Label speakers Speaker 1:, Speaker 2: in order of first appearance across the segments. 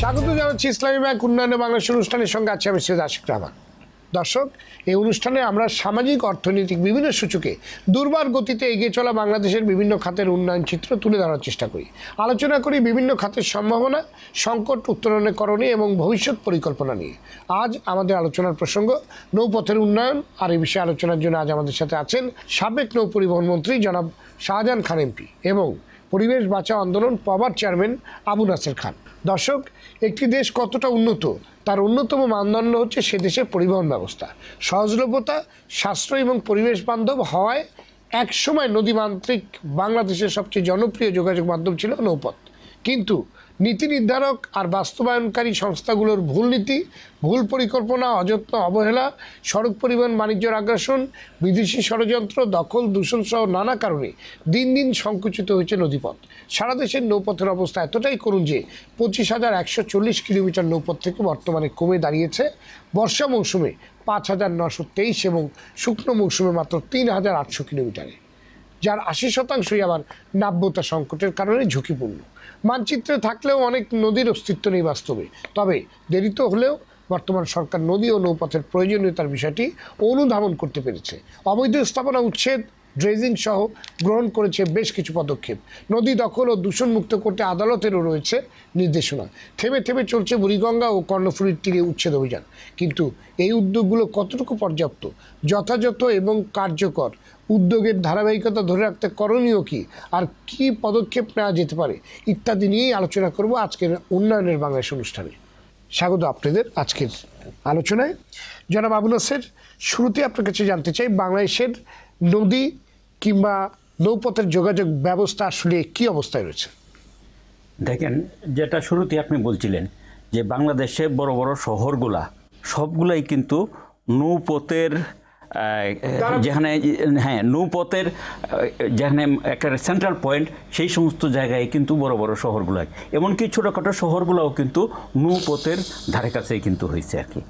Speaker 1: স্বাগত জানাচ্ছি ইসলামী ব্যাংক উন্নয়নে বাংলাদেশ অনুষ্ঠানের সঙ্গে আছি আমি সৈয়দ আশিক রহমান। দর্শক, এই অনুষ্ঠানে আমরা সামাজিক অর্থনৈতিক বিভিন্ন সূচকে দুর্বার গতিতে এগিয়ে চলা বাংলাদেশের বিভিন্ন খাতের উন্নয়ন চিত্র তুলে ধরার চেষ্টা করি। আলোচনা করি বিভিন্ন খাতের সম্ভাবনা, সংকট উত্তরণের করণীয় এবং ভবিষ্যৎ পরিকল্পনা নিয়ে। আজ আমাদের আলোচনার প্রসঙ্গ নৌপথের উন্নয়ন, আর এই বিষয়ে আলোচনার জন্য আজ আমাদের সাথে আছেন সাবেক নৌ পরিবহন মন্ত্রী জনাব শাহজাহান খান এমপি এবং পরিবেশ বাঁচাও আন্দোলন পবার চেয়ারম্যান আবু নাসের খান। দর্শক, একটি দেশ কতটা উন্নত তার অন্যতম মানদণ্ড হচ্ছে সে দেশের পরিবহন ব্যবস্থা। সহজলভ্যতা, সাশ্রয় এবং পরিবেশ বান্ধব হওয়ায় একসময় নদীমাতৃক বাংলাদেশের সবচেয়ে জনপ্রিয় যোগাযোগ মাধ্যম ছিল নৌপথ। কিন্তু নীতি নির্ধারক আর বাস্তবায়নকারী সংস্থাগুলোর ভুল নীতি, ভুল পরিকল্পনা, অযত্ন, অবহেলা, সড়ক পরিবহন বাণিজ্যের আগ্রাসন, বিদেশি ষড়যন্ত্র, দখল, দূষণ সহ নানা কারণে দিন দিন সংকুচিত হয়েছে নদীপথ। সারা দেশের নৌপথের অবস্থা এতটাই করুণ যে 25,140 কিলোমিটার নৌপথ থেকে বর্তমানে কমে দাঁড়িয়েছে বর্ষা মৌসুমে 5,923 এবং শুকনো মৌসুমে মাত্র 3,800 কিলোমিটারে, যার 80% আবার নাব্যতা সংকটের কারণে ঝুঁকিপূর্ণ। মানচিত্রে থাকলেও অনেক নদীর অস্তিত্ব নেই বাস্তবে। তবে দেরিতে হলেও বর্তমান সরকার নদী ও নৌপথের প্রয়োজনীয়তার বিষয়টি অনুধাবন করতে পেরেছে। অবৈধ স্থাপনা উচ্ছেদ, ড্রেজিং সহ গ্রহণ করেছে বেশ কিছু পদক্ষেপ। নদী দখল ও দূষণমুক্ত করতে আদালতেরও রয়েছে নির্দেশনা। থেমে থেমে চলছে বুড়িগঙ্গা ও কর্ণফুলীর তীরে উচ্ছেদ অভিযান। কিন্তু এই উদ্যোগগুলো কতটুকু পর্যাপ্ত, যথাযথ এবং কার্যকর? উদ্যোগের ধারাবাহিকতা ধরে রাখতে করণীয় কী, আর কী পদক্ষেপ নেওয়া যেতে পারে ইত্যাদি নিয়েই আলোচনা করব আজকের উন্নয়নের বাংলাদেশ অনুষ্ঠানে। স্বাগত আপনাদের আজকের আলোচনায়। জনাব আবু নাসের, শুরুতে আপনার কাছে জানতে চাই বাংলাদেশের নদী কিংবা নৌপথের যোগাযোগ ব্যবস্থা আসলে কী অবস্থায় রয়েছে?
Speaker 2: দেখেন, যেটা শুরুতে আপনি বলছিলেন যে বাংলাদেশে বড় বড় শহরগুলা সবগুলাই কিন্তু নৌপথের যেখানে নৌপথের যেখানে একটা সেন্ট্রাল পয়েন্ট, সেই সমস্ত জায়গায় কিন্তু বড় বড় শহরগুলো, এমনকি ছোটোখাটো শহরগুলোও কিন্তু নৌপথের ধারে কাছেই কিন্তু হয়েছে আর কি।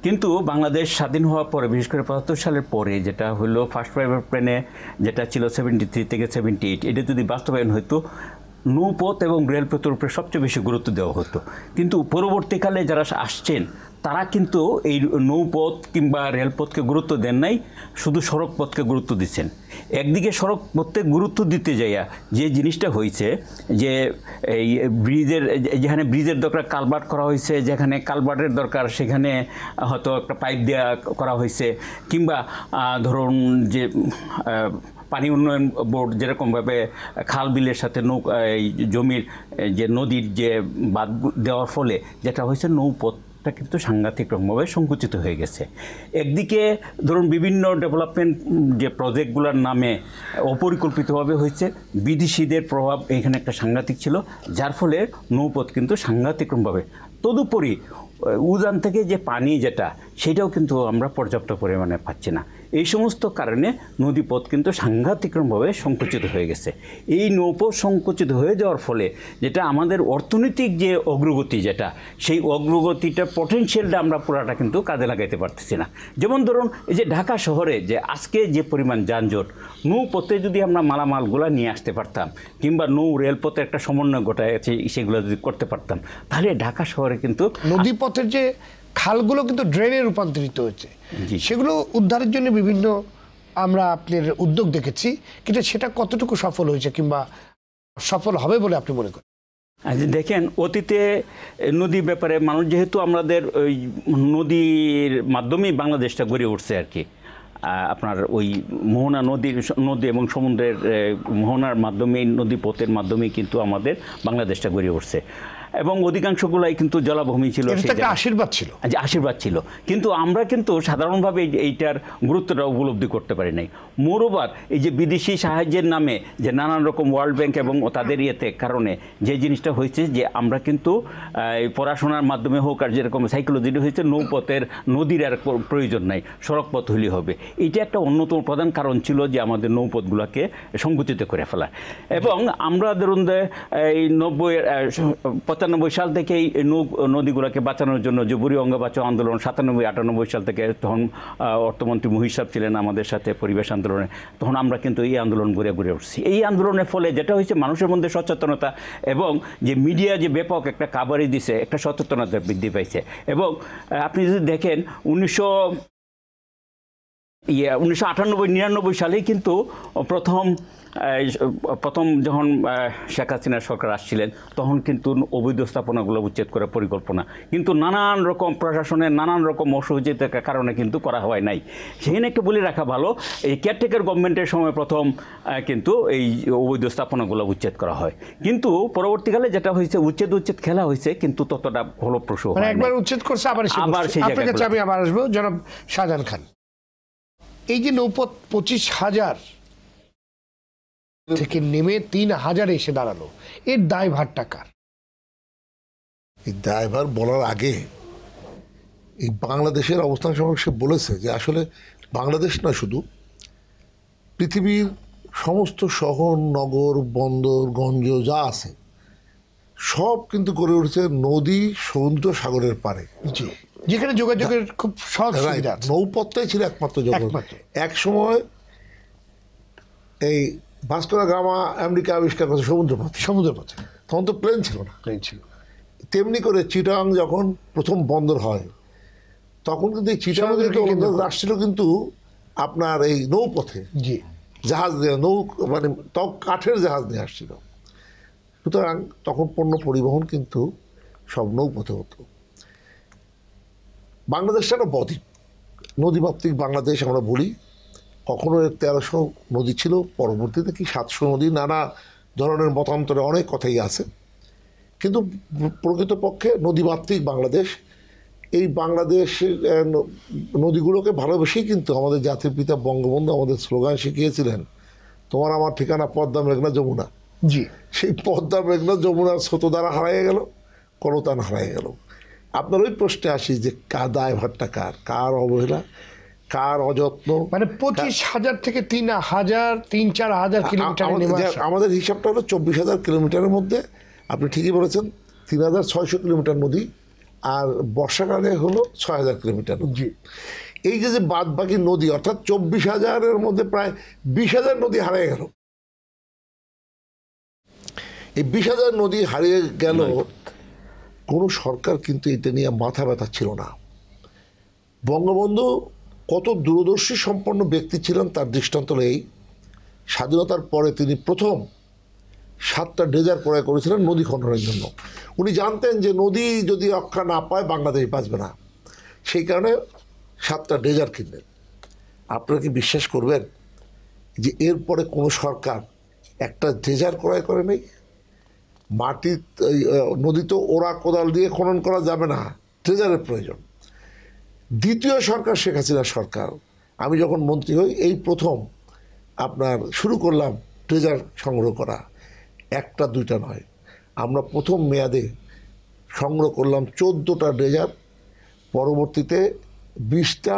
Speaker 2: কিন্তু বাংলাদেশ স্বাধীন হওয়ার পরে, বিশেষ করে 75 সালের পরে যেটা হলো ফার্স্ট প্রাইভেট প্লেনে যেটা ছিল 73 থেকে 78, এটা যদি বাস্তবায়ন হতো নৌপথ এবং রেলপথের উপরে সবচেয়ে বেশি গুরুত্ব দেওয়া হতো। কিন্তু পরবর্তীকালে যারা আসছেন তারা কিন্তু এই নৌপথ কিংবা রেলপথকে গুরুত্ব দেন নাই, শুধু সড়ক পথকে গুরুত্ব দিচ্ছেন। একদিকে সড়ক পথকে গুরুত্ব দিতে যাইয়া যে জিনিসটা হয়েছে যে এই ব্রিজের, যেখানে ব্রিজের দরকার কালভার্ট করা হয়েছে, যেখানে কালভার্টের দরকার সেখানে হয়তো একটা পাইপ দেওয়া করা হয়েছে, কিংবা ধরুন যে পানি উন্নয়ন বোর্ড যেরকমভাবে খাল বিলের সাথে এই জমির যে নদীর যে বাঁধ দেওয়ার ফলে যেটা হয়েছে নৌপথটা কিন্তু সাংঘাতিক রকমভাবে সংকুচিত হয়ে গেছে। একদিকে ধরুন বিভিন্ন ডেভেলপমেন্ট যে প্রজেক্টগুলোর নামে অপরিকল্পিতভাবে হয়েছে, বিদেশিদের প্রভাব এখানে একটা সাংঘাতিক ছিল, যার ফলে নৌপথ কিন্তু সাংঘাতিকভাবে। তদুপরি উজান থেকে যে পানি যেটা, সেটাও কিন্তু আমরা পর্যাপ্ত পরিমাণে পাচ্ছি না। এই সমস্ত কারণে নদীপথ কিন্তু সাংঘাতিকভাবে সংকুচিত হয়ে গেছে। এই নৌপথ সংকুচিত হয়ে যাওয়ার ফলে যেটা আমাদের অর্থনৈতিক যে অগ্রগতি, যেটা সেই অগ্রগতিটার পটেনশিয়ালটা আমরা পুরাটা কিন্তু কাজে লাগাইতে পারতেছি না। যেমন ধরুন এই যে ঢাকা শহরে যে আজকে যে পরিমাণ যানজট, নৌপথে যদি আমরা মালামালগুলো নিয়ে আসতে পারতাম কিংবা নৌ রেলপথে একটা সমন্বয় ঘটায় সেগুলো যদি করতে পারতাম, তাহলে ঢাকা শহরে কিন্তু
Speaker 1: নদীপথের যে খালগুলো কিন্তু ড্রেনে রূপান্তরিত হয়েছে, সেগুলো উদ্ধারের জন্য বিভিন্ন আমরা আপনার উদ্যোগ দেখেছি, কিন্তু সেটা কতটুকু সফল হয়েছে কিংবা সফল হবে বলে আপনি মনে করেন?
Speaker 2: দেখেন, অতীতে নদীর ব্যাপারে মানুষ যেহেতু আমাদের ওই নদীর মাধ্যমেই বাংলাদেশটা গড়ে উঠছে আর কি, আপনার ওই মোহনা নদী এবং সমুদ্রের মোহনার মাধ্যমেই, নদীপথের মাধ্যমেই কিন্তু আমাদের বাংলাদেশটা গড়ে উঠছে এবং অধিকাংশগুলাই কিন্তু জলাভূমি ছিল, আশীর্বাদ ছিল। কিন্তু আমরা কিন্তু সাধারণভাবে এইটার গুরুত্বটা উপলব্ধি করতে পারি নাই। মোরওভার এই যে বিদেশি সাহায্যের নামে যে নানান রকম ওয়ার্ল্ড ব্যাংক এবং তাদের ইয়েতে কারণে যে জিনিসটা হয়েছে যে আমরা কিন্তু পড়াশোনার মাধ্যমে হোক আর যেরকম সাইকোলজিটা হয়েছে, নৌপথের নদীর আর প্রয়োজন নাই, সড়ক পথ হলেই হবে। এইটা একটা অন্যতম প্রধান কারণ ছিল যে আমাদের নৌপথগুলোকে সংকুচিত করে ফেলা। এবং আমরা ধরুন এই 90 95 সাল থেকেই নদীগুলোকে বাঁচানোর জন্য যে বুড়ি অঙ্গ বাঁচাও আন্দোলন 97-98 সাল থেকে, তখন অর্থমন্ত্রী মুহিত সাহেব ছিলেন আমাদের সাথে পরিবেশ আন্দোলনে, তখন আমরা কিন্তু এই আন্দোলন ঘুরে ঘুরে উঠছি। এই আন্দোলনের ফলে যেটা হয়েছে মানুষের মধ্যে সচেতনতা এবং যে মিডিয়া যে ব্যাপক একটা কাভারেজ দিছে, একটা সচেতনতা বৃদ্ধি পাইছে। এবং আপনি যদি দেখেন 1998-99 সালেই কিন্তু প্রথম যখন শেখ হাসিনার সরকার আসছিলেন, তখন কিন্তু অবৈধ স্থাপনাগুলো উচ্ছেদ করার পরিকল্পনা কিন্তু নানান রকম প্রশাসনের নানান রকম অসহযোগিতার কারণে কিন্তু করা হয় নাই। সেখানে একটু বলে রাখা ভালো, এই কেয়ারটেকার গভর্নমেন্টের সময় প্রথম কিন্তু এই অবৈধ স্থাপনাগুলো উচ্ছেদ করা হয়, কিন্তু পরবর্তীকালে যেটা হয়েছে উচ্ছেদ খেলা হয়েছে, কিন্তু ততটা ফলপ্রসূ হয় নাই।
Speaker 1: একবার উচ্ছেদ করছে, আবার সেই জায়গায় আমি আবার আসবো। জনাব শাহজাহান খান, এই যে নৌপথ 25,000 থেকে নেমে 3,000 এসে দাঁড়ালো, এর দায়ভারটা কার?
Speaker 3: এই দায়ভার বলার আগে এই বাংলাদেশের অবস্থান সম্পর্কে সে বলেছে যে আসলে বাংলাদেশ না, শুধু পৃথিবীর সমস্ত শহর, নগর, বন্দর, গঞ্জ যা আছে সব কিন্তু গড়ে উঠেছে নদী, সমুদ্র, সাগরের পারে।
Speaker 1: জি, যেখানে যোগাযোগের খুব সহজ সুবিধা আছে।
Speaker 3: নৌপথটাই ছিল একমাত্র যোগাযোগ। এক সময় এই ভাস্কো দা গামা আমেরিকা আবিষ্কার করেছে সমুদ্রপথে, তখন তো প্লেন ছিল না। তেমনি করে চিটাগাং যখন প্রথম বন্দর হয়, তখন কিন্তু এই চিটাগাং আসছিল কিন্তু আপনার এই নৌপথে,
Speaker 1: জি,
Speaker 3: জাহাজ দিয়ে, মানে কাঠের জাহাজ নিয়ে আসছিল। সুতরাং তখন পণ্য পরিবহন কিন্তু সব নৌপথে হতো। বাংলাদেশটা একটা বদ্বীপ, নদীমাতৃক বাংলাদেশ আমরা বলি। কখনো 1300 নদী ছিল, পরবর্তীতে কি 700 নদী, নানা ধরনের মতান্তরে অনেক কথাই আছে, কিন্তু প্রকৃতপক্ষে নদীমাতৃক বাংলাদেশ। এই বাংলাদেশের নদীগুলোকে ভালোবেসেই কিন্তু আমাদের জাতির পিতা বঙ্গবন্ধু আমাদের স্লোগান শিখিয়েছিলেন, তোমার আমার ঠিকানা পদ্মা, মেঘনা, যমুনা।
Speaker 1: জি,
Speaker 3: সেই পদ্মা, মেঘনা, যমুনার স্রোতধারা হারিয়ে গেল, কলতান হারিয়ে গেল। আপনার ওই প্রশ্নে আসি যে দায়ভারটা কার, কার অবহেলা, কার অযত্ন?
Speaker 1: মানে 25,000 থেকে 3,000-4,000 কিলোমিটার।
Speaker 3: আমাদের হিসাবটা হলো 24,000 কিলোমিটারের মধ্যে আপনি ঠিকই বলেছেন 3,600 কিলোমিটার নদী, আর বর্ষাকালে হলো 6,000 কিলোমিটার।
Speaker 1: জি,
Speaker 3: এই যে বাদ বাকি নদী, অর্থাৎ 24,000-এর মধ্যে প্রায় 20,000 নদী হারিয়ে গেল। এই 20,000 নদী হারিয়ে গেল, কোনো সরকার কিন্তু এটা নিয়ে মাথা ব্যথা ছিল না। বঙ্গবন্ধু কত দূরদর্শী সম্পন্ন ব্যক্তি ছিলেন তার দৃষ্টান্ত এই, স্বাধীনতার পরে তিনি প্রথম 7টা ড্রেজার ক্রয় করেছিলেন নদী খননের জন্য। উনি জানতেন যে নদী যদি রক্ষা না পায় বাংলাদেশ বাঁচবে না, সেই কারণে 7টা ড্রেজার কিনলেন। আপনারা কি বিশ্বাস করবেন যে এরপরে কোনো সরকার একটা ড্রেজার ক্রয় করে নেই? মাটি নদী তো ওরা কোদাল দিয়ে খনন করা যাবে না, ড্রেজারের প্রয়োজন। দ্বিতীয় সরকার শেখ হাসিনার সরকার, আমি যখন মন্ত্রী হই এই প্রথম আপনার শুরু করলাম ড্রেজার সংগ্রহ করা। একটা দুইটা নয়, আমরা প্রথম মেয়াদে সংগ্রহ করলাম 14টা ড্রেজার, পরবর্তীতে 20টা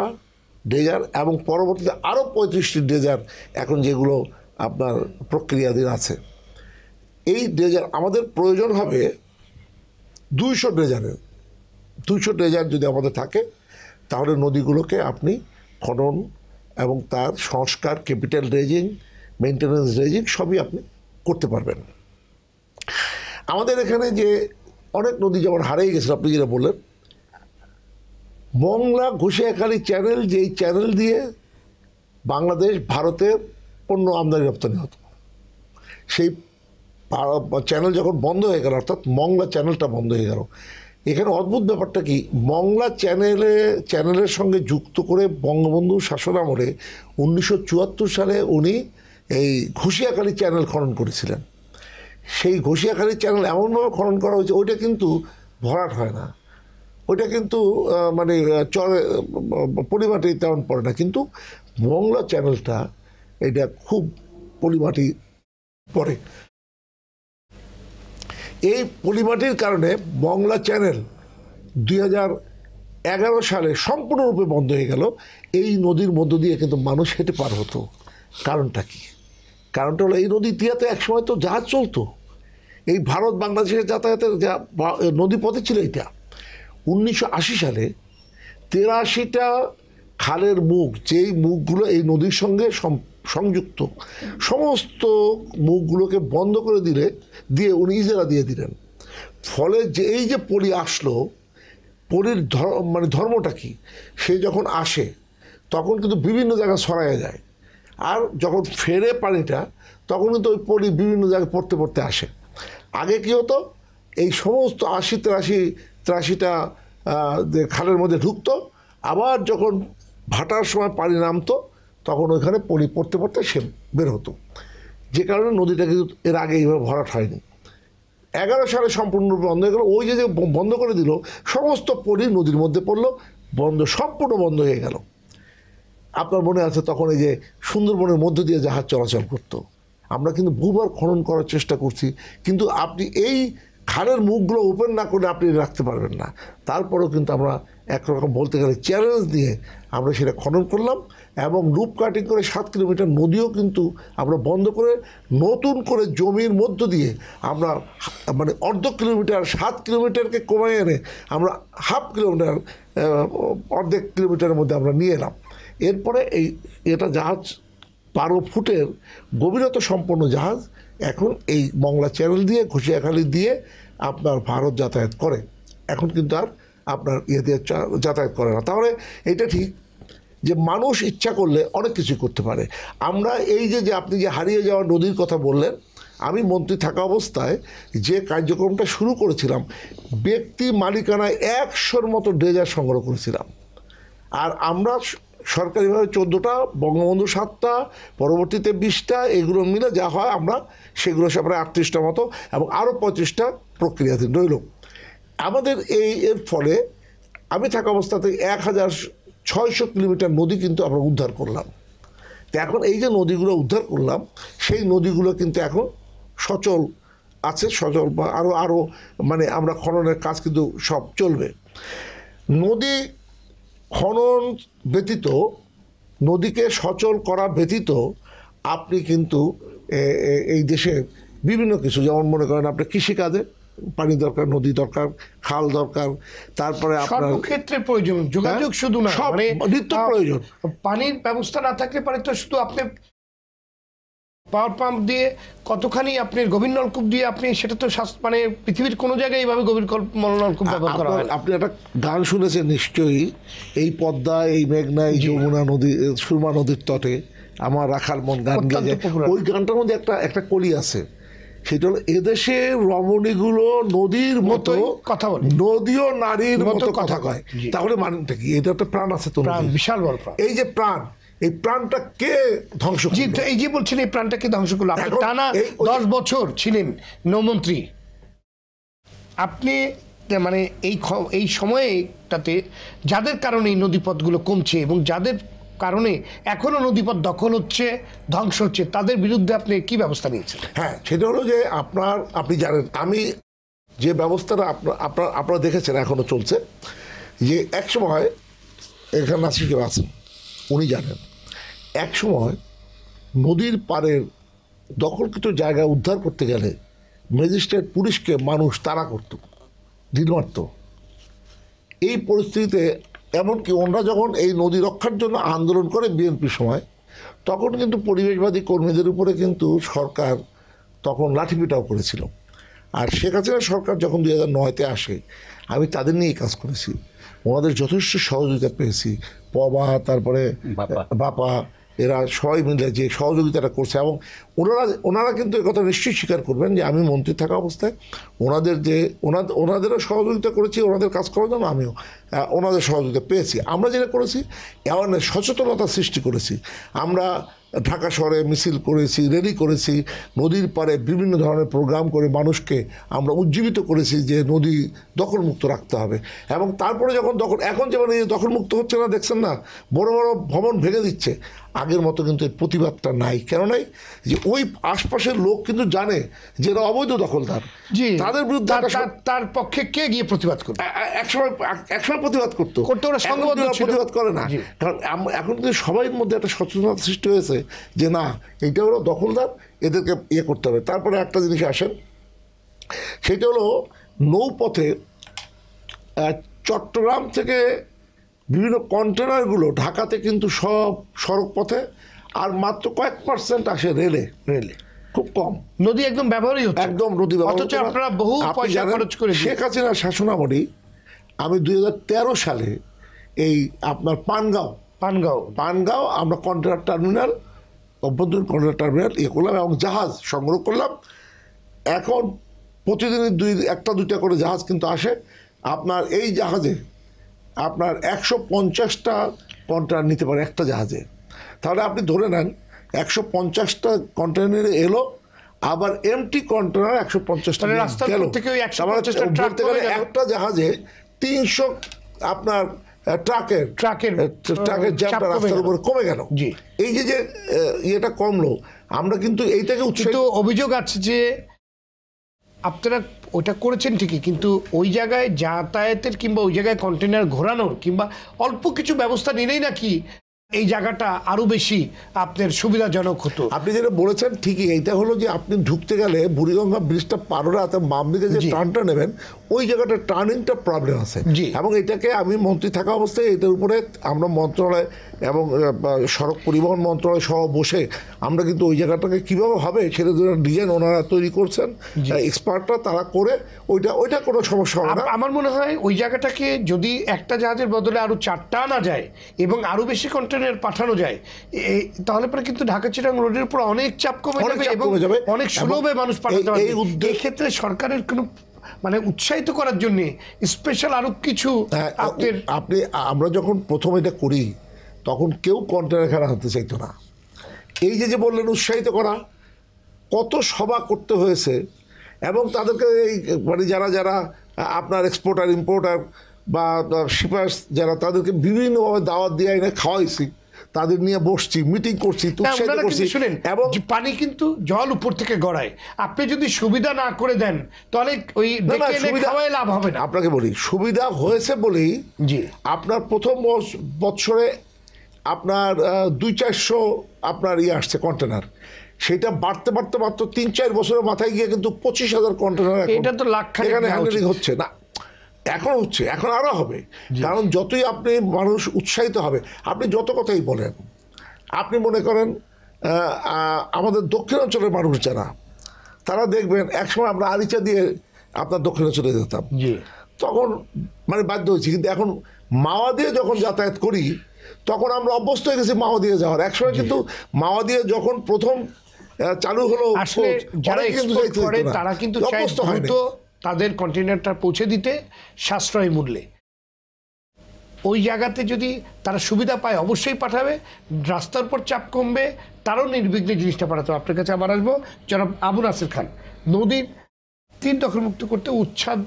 Speaker 3: ড্রেজার, এবং পরবর্তীতে আরও 35টি ড্রেজার এখন যেগুলো আপনার প্রক্রিয়াধীন আছে। এই ড্রেজার আমাদের প্রয়োজন হবে 200 ড্রেজারের। 200 ড্রেজার যদি আমাদের থাকে, তাহলে নদীগুলোকে আপনি খনন এবং তার সংস্কার, ক্যাপিটাল ড্রেজিং, মেনটেন্যান্স ড্রেজিং সবই আপনি করতে পারবেন। আমাদের এখানে যে অনেক নদী যেমন হারিয়ে গেছিল, আপনি যেটা বললেন, মংলা ঘুষিয়াখালী চ্যানেল, যেই চ্যানেল দিয়ে বাংলাদেশ ভারতের পণ্য আমদানি রপ্তানি হতো, সেই চ্যানেল যখন বন্ধ হয়ে গেল, অর্থাৎ মংলা চ্যানেলটা বন্ধ হয়ে গেল। এখানে অদ্ভুত ব্যাপারটা কি, মংলা চ্যানেলের সঙ্গে যুক্ত করে বঙ্গবন্ধু শাসন আমলে 1974 সালে উনি এই ঘুষিয়াখালী চ্যানেল খনন করেছিলেন। সেই ঘুষিয়াখালী চ্যানেল এমনভাবে খনন করা হয়েছে, ওইটা কিন্তু ভরাট হয় না, ওইটা কিন্তু মানে পলিমাটি তেমন পড়ে না, কিন্তু মংলা চ্যানেলটা এটা খুব পলিমাটি পড়ে। এই পলিমাটির কারণে মংলা চ্যানেল 2011 সালে সম্পূর্ণরূপে বন্ধ হয়ে গেল। এই নদীর মধ্য দিয়ে কিন্তু মানুষ হেঁটে পার হতো। কারণটা কি? কারণটা হলো এই নদী দিয়াতে একসময় তো জাহাজ চলতো। এই ভারত বাংলাদেশের যাতায়াতের যা নদীপথে ছিল এটা। 1980 সালে 83টা খালের মুখ, যেই মুখগুলো এই নদীর সঙ্গে সংযুক্ত, সমস্ত মুখগুলোকে বন্ধ করে দিয়ে উনি ইজারা দিয়ে দিলেন। ফলে যে এই যে পলি আসলো, পলির মানে ধর্মটা কি, সে যখন আসে তখন কিন্তু বিভিন্ন জায়গায় ছড়ায় যায়, আর যখন ফেরে পানিটা তখন কিন্তু ওই পলি বিভিন্ন জায়গায় পড়তে আসে। আগে কি হতো, এই সমস্ত 83টা খালের মধ্যে ঢুকতো, আবার যখন ভাটার সময় পানি নামতো তখন ওইখানে পলি পড়তে সে বের হতো, যে কারণে নদীটা কিন্তু এর আগে এইভাবে ভরাট হয়নি। 11 সালে সম্পূর্ণরূপে বন্ধ হয়ে গেল। ওই যে বন্ধ করে দিল, সমস্ত পলি নদীর মধ্যে পড়লো, সম্পূর্ণ বন্ধ হয়ে গেল। আপনার মনে আছে তখন এই যে সুন্দরবনের মধ্য দিয়ে জাহাজ চলাচল করতো, আমরা কিন্তু বহুবার খনন করার চেষ্টা করছি, কিন্তু আপনি এই খালের মুখগুলো ওপেন না করে আপনি রাখতে পারবেন না। তারপরেও কিন্তু আমরা একরকম বলতে গেলে চ্যালেঞ্জ দিয়ে আমরা সেটা খনন করলাম, এবং লুপ কাটিং করে 7 কিলোমিটার নদীও কিন্তু আমরা বন্ধ করে নতুন করে জমির মধ্য দিয়ে আমরা মানে অর্ধেক কিলোমিটার, 7 কিলোমিটারকে কমায় এনে আমরা হাফ কিলোমিটার, অর্ধেক কিলোমিটারের মধ্যে আমরা নিয়ে এলাম। এরপরে এটা জাহাজ 12 ফুটের গভীরতা সম্পন্ন জাহাজ এখন এই মংলা চ্যানেল দিয়ে, ঘুষিয়াখালী দিয়ে আপনার ভারত যাতায়াত করে। এখন কিন্তু আর আপনার দিয়ে যাতায়াত করে না। তাহলে এটা ঠিক যে মানুষ ইচ্ছা করলে অনেক কিছু করতে পারে। আমরা এই যে আপনি যে হারিয়ে যাওয়া নদীর কথা বললেন, আমি মন্ত্রী থাকা অবস্থায় যে কার্যক্রমটা শুরু করেছিলাম, ব্যক্তি মালিকানায় 100-র মতো ড্রেজার সংগ্রহ করেছিলাম। আর আমরা সরকারিভাবে 14টা, বঙ্গবন্ধু 7টা, পরবর্তীতে 20টা, এগুলো মিলে যা হয় আমরা সেগুলো সব প্রায় 38টা মতো, এবং আরও 35টা প্রক্রিয়াধীন রইল আমাদের। এর ফলে আমি থাকা অবস্থাতে 1600 কিলোমিটার নদী কিন্তু আমরা উদ্ধার করলাম। তো এখন এই যে নদীগুলো উদ্ধার করলাম, সেই নদীগুলো কিন্তু এখন সচল আছে, সচল বা আরও মানে আমরা খননের কাজ কিন্তু সব চলবে। নদী খনন ব্যতীত, নদীকে সচল করা ব্যতীত আপনি কিন্তু এই দেশে বিভিন্ন কিছু, যেমন মনে করেন আপনি কৃষিকাজে পানি দরকার, নদী দরকার, খাল দরকার, তারপরে আপনার
Speaker 1: সর্বক্ষেত্রে প্রয়োজন, যোগাযোগ শুধু না,
Speaker 3: মানে নিত্য প্রয়োজন।
Speaker 1: পানির ব্যবস্থা না থাকলে পারে তো শুধু আপনি পাওয়ার পাম্প দিয়ে কতখানি আপনি গভীর নলকূপ দিয়ে আপনি সেটা তো মানে পৃথিবীর কোনো জায়গায় এইভাবে গভীর নলকূপ ব্যবহার করা হয়।
Speaker 3: আপনি একটা গান শুনেছেন নিশ্চয়ই, এই পদ্মা, এই মেঘনা, এই যমুনা নদী, সুরমা নদীর তটে আমার রাখাল মন গান গেয়ে, ওই গানটার মধ্যে একটা কলি আছে, সেটা হলো এদেশে রমণীগুলো নদীর মতো
Speaker 1: কথা বলে,
Speaker 3: নদীও নারীর মতো কথা কয়। তাহলে মানেটা কি? এটা একটা প্রাণ আছে তো,
Speaker 1: বিশাল বড় প্রাণ।
Speaker 3: এই যে প্রাণ, এই প্রাণটা কে ধ্বংস করলো?
Speaker 1: এই যে বলছেন এই প্রাণটাকে ধ্বংস করলো। আপনি টানা 10 বছর ছিলেন নৌমন্ত্রী, আপনি মানে এই সময়টাতে যাদের কারণে এই নদীপথগুলো কমছে এবং যাদের কারণে এখনো নদীপথ দখল হচ্ছে, ধ্বংস হচ্ছে, তাদের বিরুদ্ধে আপনি কি ব্যবস্থা নিয়েছেন?
Speaker 3: হ্যাঁ, সেটা হলো যে আপনি জানেন, আমি যে ব্যবস্থাটা আপনারা দেখেছেন এখনো চলছে, যে এক সময় এখানে নাসির কেউ আছেন, উনি জানেন, এক সময় নদীর পাড়ের দখলকৃত জায়গা উদ্ধার করতে গেলে ম্যাজিস্ট্রেট, পুলিশকে মানুষ তাড়া করত, ঢিল মারত। এই পরিস্থিতিতে এমনকি ওনারা যখন এই নদী রক্ষার জন্য আন্দোলন করে বিএনপির সময়, তখন কিন্তু পরিবেশবাদী কর্মীদের উপরে কিন্তু সরকার তখন লাঠিপিটাও করেছিল। আর শেখ হাসিনা সরকার যখন 2009-তে আসে, আমি তাদের নিয়েই কাজ করেছি, ওনাদের যথেষ্ট সহযোগিতা পেয়েছি। পবা, তারপরে বাপা, এরা সবাই মিলে যে সহযোগিতাটা করছে, এবং ওনারা কিন্তু একথা নিশ্চয়ই স্বীকার করবেন যে আমি মন্ত্রী থাকা অবস্থায় ওনাদেরও সহযোগিতা করেছি, ওনাদের কাজ করার জন্য আমিও ওনাদের সহযোগিতা পেয়েছি। আমরা যেটা করেছি, অ্যাওয়ারনেস, সচেতনতা সৃষ্টি করেছি। আমরা ঢাকা শহরে মিছিল করেছি, র্যালি করেছি, নদীর পাড়ে বিভিন্ন ধরনের প্রোগ্রাম করে মানুষকে আমরা উজ্জীবিত করেছি যে নদী দখলমুক্ত রাখতে হবে। এবং তারপরে যখন এখন যেমন এই দখলমুক্ত হচ্ছে না, দেখছেন না, বড় বড় ভবন ভেঙে দিচ্ছে, আগের মতো কিন্তু এই প্রতিবাদটা নাই। কেন নাই? যে ওই আশপাশের লোক কিন্তু জানে যে এরা অবৈধ দখলদার, তাদের বিরুদ্ধে
Speaker 1: তার পক্ষে কে গিয়ে প্রতিবাদ করবে?
Speaker 3: একসময় প্রতিবাদ করতো, ওরা সংঘবদ্ধ প্রতিবাদ করে না। কারণ এখন কিন্তু সবাই মধ্যে একটা সচেতনতা সৃষ্টি হয়েছে যে না, এইটা হলো দখলদার, এদেরকে করতে হবে। তারপরে একটা জিনিস আসেন, সেটা হলো নৌপথে চট্টগ্রাম থেকে বিভিন্ন কন্টেনারগুলো ঢাকাতে কিন্তু সব সড়ক পথে, আর মাত্র কয়েক % আসে রেলে, খুব কম।
Speaker 1: নদী একদম ব্যবহারই হচ্ছে,
Speaker 3: একদম নদী ব্যবহার
Speaker 1: অথচ
Speaker 3: হচ্ছে না।
Speaker 1: আপনারা বহু
Speaker 3: আপনি
Speaker 1: পয়সা
Speaker 3: জানেন,
Speaker 1: খরচ করে
Speaker 3: শেখ হাসিনার শাসনামলে আমি 2013 সালে এই আপনার পানগাঁও আমরা কন্টেনার টার্মিনাল, অভ্যন্তরীণ কন্টেনার টার্মিনাল করলাম এবং জাহাজ সংগ্রহ করলাম। এখন প্রতিদিনই একটা দুইটা করে জাহাজ কিন্তু আসে। আপনার এই জাহাজে আপনার 150টা কন্টেনার নিতে পারে একটা জাহাজে। তাহলে আপনি ধরে নেন 150টা কন্টেনারে এলো, আবার এমটি কন্টেনার 150টা গেল। একটা জাহাজে 300 আপনার ট্রাকের জ্যামটা রাস্তার উপরে কমে গেল। এই যে ইয়েটা কমলো, আমরা কিন্তু এইটাকে উৎসাহিত।
Speaker 1: অভিযোগ আছে যে আপনারা ওটা করেছেন ঠিকই, কিন্তু ওই জায়গায় যাতায়াতের কিংবা ওই জায়গায় কন্টেনার ঘোরানোর কিংবা অল্প কিছু ব্যবস্থা নিলেই নাকি এই জায়গাটা আরো বেশি আপনার সুবিধাজনক হতো।
Speaker 3: আপনি যেটা বলেছেন ঠিকই, এইটা হলো যে আপনি ঢুকতে গেলে বুড়িগঙ্গা ব্রিজটা পার হলে আপনার বাম দিকে যে টার্নটা নেবেন ওই জায়গাটা টার্নিংটা প্রবলেম আছে, এবং এটাকে আমি মন্ত্রী থাকা অবস্থায় এটার উপরে আমরা মন্ত্রণালয় এবং সড়ক পরিবহন মন্ত্রণালয় সহ বসে আমরা কিন্তু ওই জায়গাটাকে কীভাবে হবে সেটা ডিজাইন ওনারা তৈরি করছেন, এক্সপার্টরা তারা করে ওইটা কোনো সমস্যা হবে না।
Speaker 1: আমার মনে হয় ওই জায়গাটাকে যদি একটা জাহাজের বদলে আরো 4টা আনা যায় এবং আরো বেশি কন্টেনার পাঠানো যায়, তাহলে পরে কিন্তু ঢাকা চিটাগাং রোডের উপর অনেক চাপ কমে যাবে, অনেক সুলভে মানুষ পাঠাতে পারবে। এই ক্ষেত্রে সরকারের কোনো মানে উৎসাহিত করার জন্য স্পেশাল আরো কিছু
Speaker 3: আপনি আমরা যখন প্রথম এটা করি তখন কেউ কন্টেনার খারাপ হতে চাইতো না। এই যে বললেন উৎসাহিত করা, কত সভা করতে হয়েছে, এবং তাদেরকে এই মানে যারা আপনার এক্সপোর্টার ইম্পোর্টার বা শিপার্স যারা, তাদেরকে বিভিন্নভাবে দাওয়াত দিয়ে এনে খাওয়াইছি, তাদের নিয়ে বসছি, মিটিং করছি,
Speaker 1: শুনেন, এবং পানি কিন্তু জল উপর থেকে গড়ায়, আপনি যদি সুবিধা না করে দেন তাহলে ওই লাভ হবে না।
Speaker 3: আপনাকে বলি সুবিধা হয়েছে বলেই আপনার প্রথম বৎসরে আপনার 200-400 আপনার আসছে কন্টেনার, সেটা বাড়তে মাত্র 3-4 বছরের মাথায় গিয়ে কিন্তু 25,000 কন্টেনার
Speaker 1: এটা তো লাখ
Speaker 3: এখানে হ্যান্ডেলিং হচ্ছে না। এখন হচ্ছে, এখন আরো হবে, কারণ যতই আপনি মানুষ উৎসাহিত হবে, আপনি যত কথাই বলেন, আপনি মনে করেন আমাদের দক্ষিণাঞ্চলের মানুষ যারা, তারা দেখবেন একসময় আমরা আরিচা দিয়ে আপনার দক্ষিণাঞ্চলে যেতাম, তখন মানে বাধ্য হয়েছি, কিন্তু এখন মাওয়া দিয়ে যখন যাতায়াত করি তখন আমরা অভ্যস্ত হয়ে গেছি মাওয়া দিয়ে যাওয়ার। একসময় কিন্তু মাওয়া দিয়ে যখন প্রথম চালু হলো,
Speaker 1: যারা এক্সপোর্ট করে তারা কিন্তু তাদের কন্টেনারটা পৌঁছে দিতে সাশ্রয়ী মূল্যে, ওই জায়গাতে যদি তারা সুবিধা পায় অবশ্যই পাঠাবে, রাস্তার উপর চাপ কমবে, তারাও নির্বিঘ্নে জিনিসটা পাঠাতে। আপনার কাছে আবার আসবো জনাব আবু নাসির খান। নদীর তীর দখলমুক্ত করতে উচ্ছেদ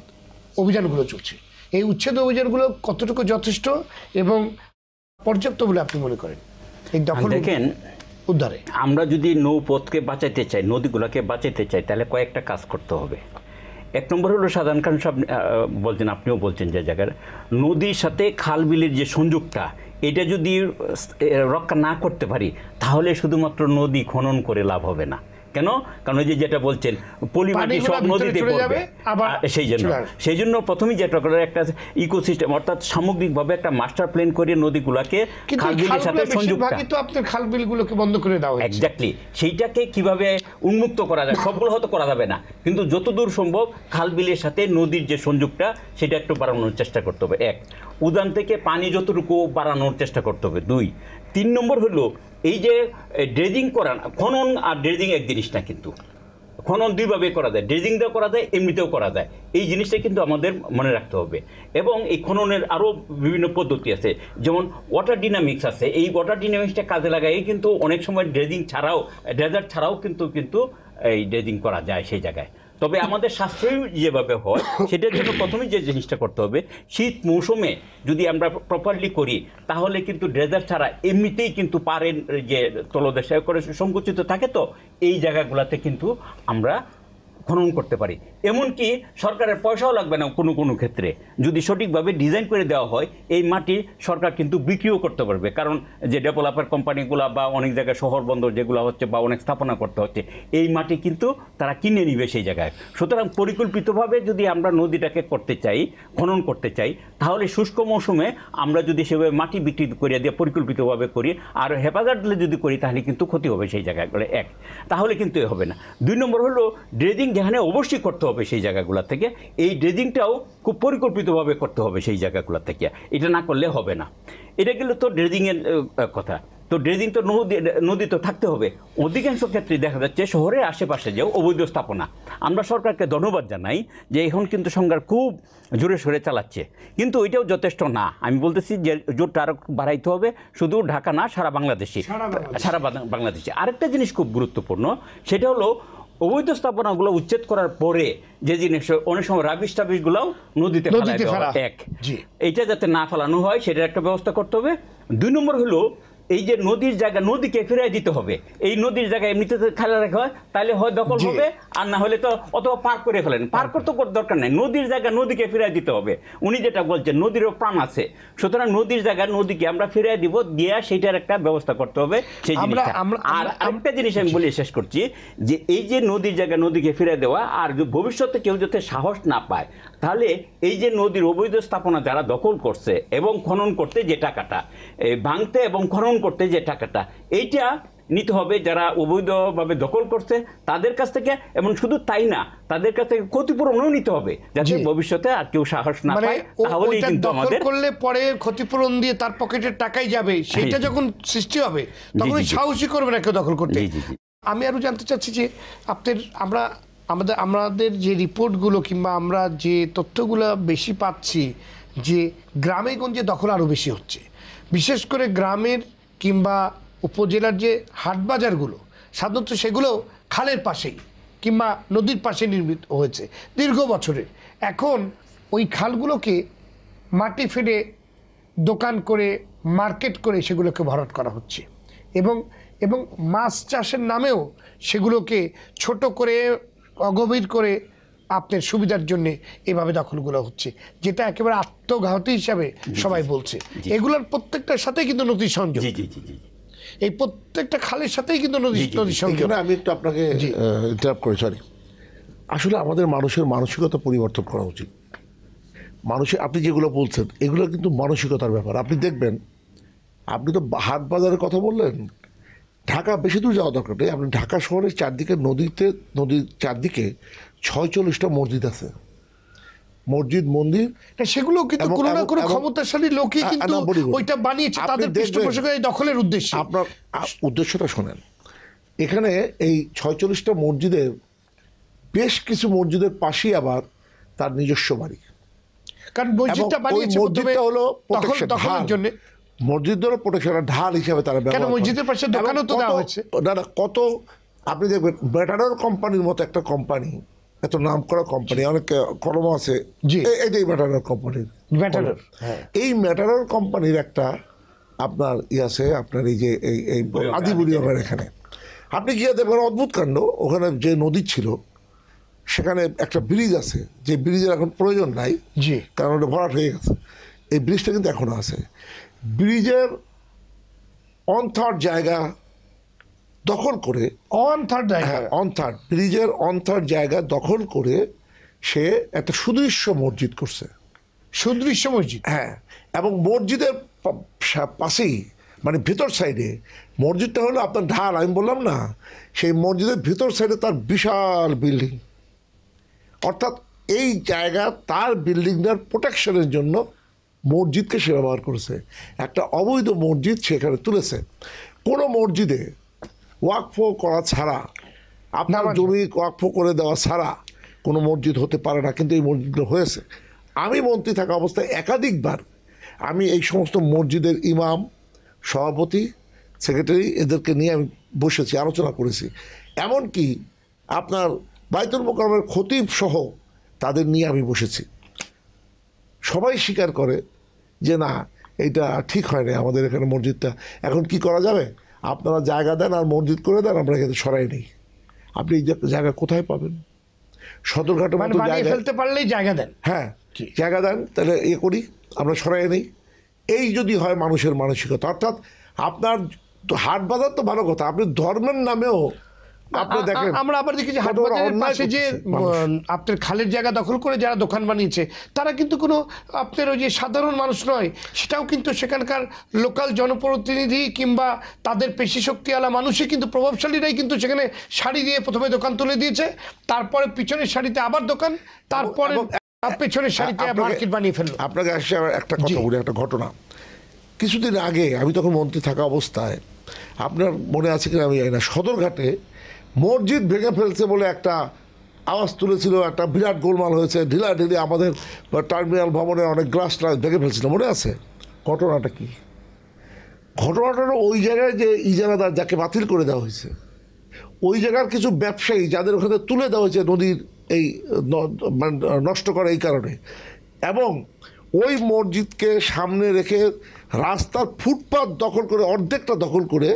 Speaker 1: অভিযানগুলো চলছে, এই উচ্ছেদ অভিযানগুলো কতটুকু যথেষ্ট এবং পর্যাপ্ত বলে আপনি মনে করেন এই দখল
Speaker 2: দেখেন
Speaker 1: উদ্ধারে?
Speaker 2: আমরা যদি নৌপথকে বাঁচাইতে চাই, নদীগুলোকে বাঁচাইতে চাই, তাহলে কয়েকটা কাজ করতে হবে। 1 নম্বর হলো সাধারণ খান সাহেব বলছেন, আপনিও বলছেন যে জায়গার নদীর সাথে খাল বিলের যে সংযোগটা, এটা যদি রক্ষা না করতে পারি তাহলে শুধুমাত্র নদী খনন করে লাভ হবে না। কেন? কারণ ওই যে যেটা বলছেন পলিমাটি সব নদীতে পড়বে, সেই জন্য প্রথমেই যেটা করার একটা ইকোসিস্টেম, অর্থাৎ সামগ্রিকভাবে একটা মাস্টার প্ল্যান করে নদীগুলোকে খালবিলের সাথে সংযুক্ত,
Speaker 1: তো আপনার খালবিলগুলোকে বন্ধ করে দেওয়া হয়েছে।
Speaker 2: এক্স্যাক্টলি, সেইটাকে কিভাবে উন্মুক্ত করা যায়, সবগুলো হয়তো করা যাবে না, কিন্তু যতদূর সম্ভব খালবিলের সাথে নদীর যে সংযোগটা সেটা একটু বাড়ানোর চেষ্টা করতে হবে। 1, উদান থেকে পানি যতটুকু বাড়ানোর চেষ্টা করতে হবে। 2, 3 নম্বর হলো এই যে ড্রেজিং করা, খনন আর ড্রেজিং এক জিনিস না, কিন্তু খনন দুইভাবে করা যায়, ড্রেজিং দিয়েও করা যায়, এমনিতেও করা যায়। এই জিনিসটা কিন্তু আমাদের মনে রাখতে হবে। এবং এই খননের আরও বিভিন্ন পদ্ধতি আছে, যেমন ওয়াটার ডিনামিক্স আছে। এই ওয়াটার ডিনামিক্সটা কাজে লাগাই কিন্তু অনেক সময় ড্রেজিং ছাড়াও, ড্রেজার ছাড়াও কিন্তু এই ড্রেজিং করা যায় সেই জায়গায়। তবে আমাদের সাশ্রয়ী যেভাবে হয় সেটার জন্য প্রথমেই যে জিনিসটা করতে হবে, শীত মৌসুমে যদি আমরা প্রপারলি করি তাহলে কিন্তু ড্রেজার ছাড়া এমনিতেই কিন্তু পারের যে তলদেশে করে সংকুচিত থাকে, তো এই জায়গাগুলোতে কিন্তু আমরা খনন করতে পারি। এমনকি সরকারের পয়সাও লাগবে না কোনো কোনো ক্ষেত্রে, যদি সঠিকভাবে ডিজাইন করে দেওয়া হয় এই মাটি সরকার কিন্তু বিক্রিও করতে পারবে। কারণ যে ডেভেলপার কোম্পানিগুলো বা অনেক জায়গায় শহর বন্দর যেগুলো হচ্ছে বা অনেক স্থাপনা করতে হচ্ছে, এই মাটি কিন্তু তারা কিনে নিবে সেই জায়গায়। সুতরাং পরিকল্পিতভাবে যদি আমরা নদীটাকে করতে চাই, খনন করতে চাই, তাহলে শুষ্ক মৌসুমে আমরা যদি সেভাবে মাটি বিক্রি করে দিয়ে পরিকল্পিতভাবে করি আর হেফাজত দিলে যদি করি, তাহলে কিন্তু ক্ষতি হবে সেই জায়গাগুলো। এক, তাহলে কিন্তু এ হবে না। 2 নম্বর হলো ড্রেজিং, যেখানে অবশ্যই করতে হবে সেই জায়গাগুলো থেকে, এই ড্রেজিংটাও খুব পরিকল্পিতভাবে করতে হবে সেই জায়গাগুলো থেকে, এটা না করলে হবে না। এটা গেল তো ড্রেজিংয়ের কথা। তো ড্রেজিং তো নদী তো থাকতে হবে। অধিকাংশ ক্ষেত্রে দেখা যাচ্ছে শহরের আশেপাশে যে অবৈধ স্থাপনা, আমরা সরকারকে ধন্যবাদ জানাই যে এখন কিন্তু সংখ্যার খুব জোরে সোরে চালাচ্ছে, কিন্তু ওইটাও যথেষ্ট না। আমি বলতেছি যে জোরটা আরও বাড়াইতে হবে, শুধু ঢাকা না, সারা বাংলাদেশে। আরেকটা জিনিস খুব গুরুত্বপূর্ণ, সেটা হলো অবৈধ স্থাপনাগুলো উচ্ছেদ করার পরে যে জিনিস অনেক সময় রাবিশ টাবিশগুলোও নদীতে ফেলা, এইটা যাতে না ফেলানো হয় সেটার একটা ব্যবস্থা করতে হবে। 2 নম্বর হলো এই যে নদীর জায়গা নদীকে ফিরিয়ে দিতে হবে। এই নদীর জায়গায় এমনিতে খালি রাখা হয়, তাহলে হয় দখল হবে, আর না হলে তো অথবা পার্ক করে ফেলেন। পার্ক করতে দরকার নেই, নদীর জায়গা নদীকে ফিরিয়ে দিতে হবে। উনি যেটা বলছেন নদীরও প্রাণ আছে, সুতরাং নদীর জায়গা নদীকে আমরা ফিরিয়ে দিব, দিয়া সেটার একটা ব্যবস্থা করতে হবে সেই জিনিসটা। আর আরেকটা জিনিস আমি বলে শেষ করছি, যে এই যে নদীর জায়গা নদীকে ফিরিয়ে দেওয়া, আর ভবিষ্যতে কেউ যাতে সাহস না পায়, তাহলে এই যে নদীর অবৈধ স্থাপনা যারা দখল করছে এবং খনন করতে যে টাকাটা, ভাঙতে এবং খনন করতে যে টাকাটা, এইটা নিতে হবে যারা অবৈধভাবে দখল করছে তাদের কাছ থেকে। এবং শুধু তাই না, তাদের কাছ থেকে ক্ষতিপূরণও নিতে হবে, যাতে ভবিষ্যতে আর কেউ সাহস না পায়। তাহলেই কিন্তু আমাদের
Speaker 1: করলে পরে ক্ষতিপূরণ দিয়ে তার পকেটের টাকাই যাবে, সেটা যখন সৃষ্টি হবে তখন সাহসী করবে না কেউ দখল করতে। আমি আরো জানতে চাচ্ছি যে আমাদের যে রিপোর্টগুলো কিংবা আমরা যে তথ্যগুলো বেশি পাচ্ছি, যে গ্রামে গঞ্জে দখল আরও বেশি হচ্ছে, বিশেষ করে গ্রামের কিংবা উপজেলার যে হাট বাজারগুলো সাধারণত সেগুলো খালের পাশেই কিংবা নদীর পাশে নির্মিত হয়েছে দীর্ঘ বছরের। এখন ওই খালগুলোকে মাটি ফেলে দোকান করে মার্কেট করে সেগুলোকে ভরাট করা হচ্ছে, এবং মাছ চাষের নামেও সেগুলোকে ছোট করে অগভীর করে আপনার সুবিধার জন্য এভাবে দখলগুলো হচ্ছে, যেটা একেবারে আত্মঘাতী হিসাবে সবাই বলছে। এগুলোর প্রত্যেকটার সাথে কিন্তু নদী সংযোগ, এই প্রত্যেকটা খালের সাথেই কিন্তু নদী সংযোগ।
Speaker 3: আমি একটু আপনাকে ইন্টারাপ্ট করি, সরি। আসলে আমাদের মানুষের মানসিকতা পরিবর্তন করা উচিত। মানুষের, আপনি যেগুলো বলছেন এগুলো কিন্তু মানসিকতার ব্যাপার। আপনি দেখবেন, আপনি তো হাট বাজারের কথা বললেন, ঢাকা বেশি দূর যাওয়া দরকার নেই। আপনি ঢাকা শহরের চারদিকে নদীর চারদিকে 46টা মসজিদ আছে, মসজিদ মন্দির,
Speaker 1: সেগুলো কিন্তু কোনো না কোনো ক্ষমতাশালী লোকই কিন্তু ওইটা বানিয়েছে তাদের পৃষ্ঠপোষকতা দখলের উদ্দেশ্যে।
Speaker 3: আপনার উদ্দেশ্যটা শোনেন, এখানে এই 46টা মসজিদের বেশ কিছু মসজিদের পাশেই আবার তার নিজস্ব বাড়ি।
Speaker 1: কারণ মসজিদটা বানিয়েছে
Speaker 3: মসজিদটা হলো
Speaker 1: দখলের জন্য,
Speaker 3: মসজিদ ধরো প্রোটেকশন ঢাল হিসাবে তারা ব্যবহার করে।
Speaker 1: মসজিদের পাশে দোকানও তো দেওয়া হয়েছে।
Speaker 3: না, কত আপনি দেখবেন ম্যাটাডোর কোম্পানির মতো একটা কোম্পানি, এত নাম করা কোম্পানি, অনেক কলম আছে, এই ম্যাটাডোর কোম্পানির, এই ম্যাটাডোর কোম্পানির একটা আপনার আছে, আপনার এই যে এই আদিবুড়িয়ামের এখানে আপনি গিয়ে দেখবেন অদ্ভুত কাণ্ড। ওখানে যে নদী ছিল সেখানে একটা ব্রিজ আছে, যে ব্রিজের এখন প্রয়োজন নাই, কারণ ওটা ভরাট হয়ে গেছে। এই ব্রিজটা কিন্তু এখনো আছে। ব্রিজের 1/3 জায়গা দখল করে, ব্রিজের 1/3 জায়গা দখল করে সে একটা সুদৃশ্য মসজিদ করছে।
Speaker 1: সুদৃশ্য মসজিদ,
Speaker 3: হ্যাঁ। এবং মসজিদের পাশেই, মানে ভিতর সাইডে মসজিদটা হলো আপনার ঢাল, আমি বললাম না, সেই মসজিদের ভিতর সাইডে তার বিশাল বিল্ডিং। অর্থাৎ এই জায়গা তার বিল্ডিংটার প্রোটেকশনের জন্য মসজিদকে সে ব্যবহার করেছে। একটা অবৈধ মসজিদ সেখানে তুলেছে। কোনো মসজিদে ওয়াকফ করা ছাড়া, আপনার জমি ওয়াকফ করে দেওয়া ছাড়া কোনো মসজিদ হতে পারে না, কিন্তু এই মসজিদগুলো হয়েছে। আমি মন্ত্রী থাকা অবস্থায় একাধিকবার আমি এই সমস্ত মসজিদের ইমাম, সভাপতি, সেক্রেটারি এদেরকে নিয়ে আমি বসেছি, আলোচনা করেছি। এমনকি আপনার বাইতুল মোকাররমের খতিব সহ তাদের নিয়ে আমি বসেছি। সবাই স্বীকার করে যে না, এটা ঠিক হয় না আমাদের এখানে মসজিদটা, এখন কি করা যাবে, আপনারা জায়গা দেন আর মসজিদ করে দেন, আমরা এখানে সরাই নেই। আপনি এই জায়গা কোথায় পাবেন? সদরঘাটের
Speaker 1: মানে
Speaker 3: মতো
Speaker 1: বানিয়ে
Speaker 3: জায়গায়
Speaker 1: ফেলতে পারলেই জায়গা দেন।
Speaker 3: হ্যাঁ জায়গা দেন, তাহলে করি আমরা সরাই নেই। এই যদি হয় মানুষের মানসিকতা, অর্থাৎ আপনার হাট বাজার তো ভালো কথা, আপনি ধর্মের নামেও আপনি দেখেন
Speaker 1: আমরা আবার দেখি যে হাট বাজারের পাশে যে আপনার খালের জায়গা দখল করে যারা দোকান বানিয়েছে তারা কিন্তু কোনো আপনার ওই যে সাধারণ মানুষ নয়, সেটাও কিন্তু সেখানকার লোকাল জনপ্রতিনিধি কিংবা তাদের পেশি শক্তিওয়ালা মানুষই কিন্তু, প্রভাবশালীরাই কিন্তু সেখানে শাড়ি দিয়ে প্রথমে দোকান তুলে দিয়েছে, তারপরে পিছনের শাড়িতে আবার দোকান, তারপরে পেছনের শাড়িতে মার্কেট বানিয়ে ফেললো।
Speaker 3: আপনাকে আসছে একটা কথা বলি, একটা ঘটনা। কিছুদিন আগে আমি তখন মন্ত্রী থাকা অবস্থায়, আপনার মনে আছে কিনা আমি জানি না, সদরঘাটে মসজিদ ভেঙে ফেলছে বলে একটা আওয়াজ তুলেছিল, একটা বিরাট গোলমাল হয়েছে, ঢিলাঢিলি আমাদের টার্মিনাল ভবনের অনেক গ্লাস ভেঙে ফেলছিল, মনে আছে? ঘটনাটা কি? ঘটনাটা ওই জায়গায় যে ইজারাদার যাকে বাতিল করে দেওয়া হয়েছে, ওই জায়গার কিছু ব্যবসায়ী যাদের ওখানে তুলে দেওয়া হয়েছে নদীর এই নষ্ট করা এই কারণে, এবং ওই মসজিদকে সামনে রেখে রাস্তার ফুটপাত দখল করে, অর্ধেকটা দখল করে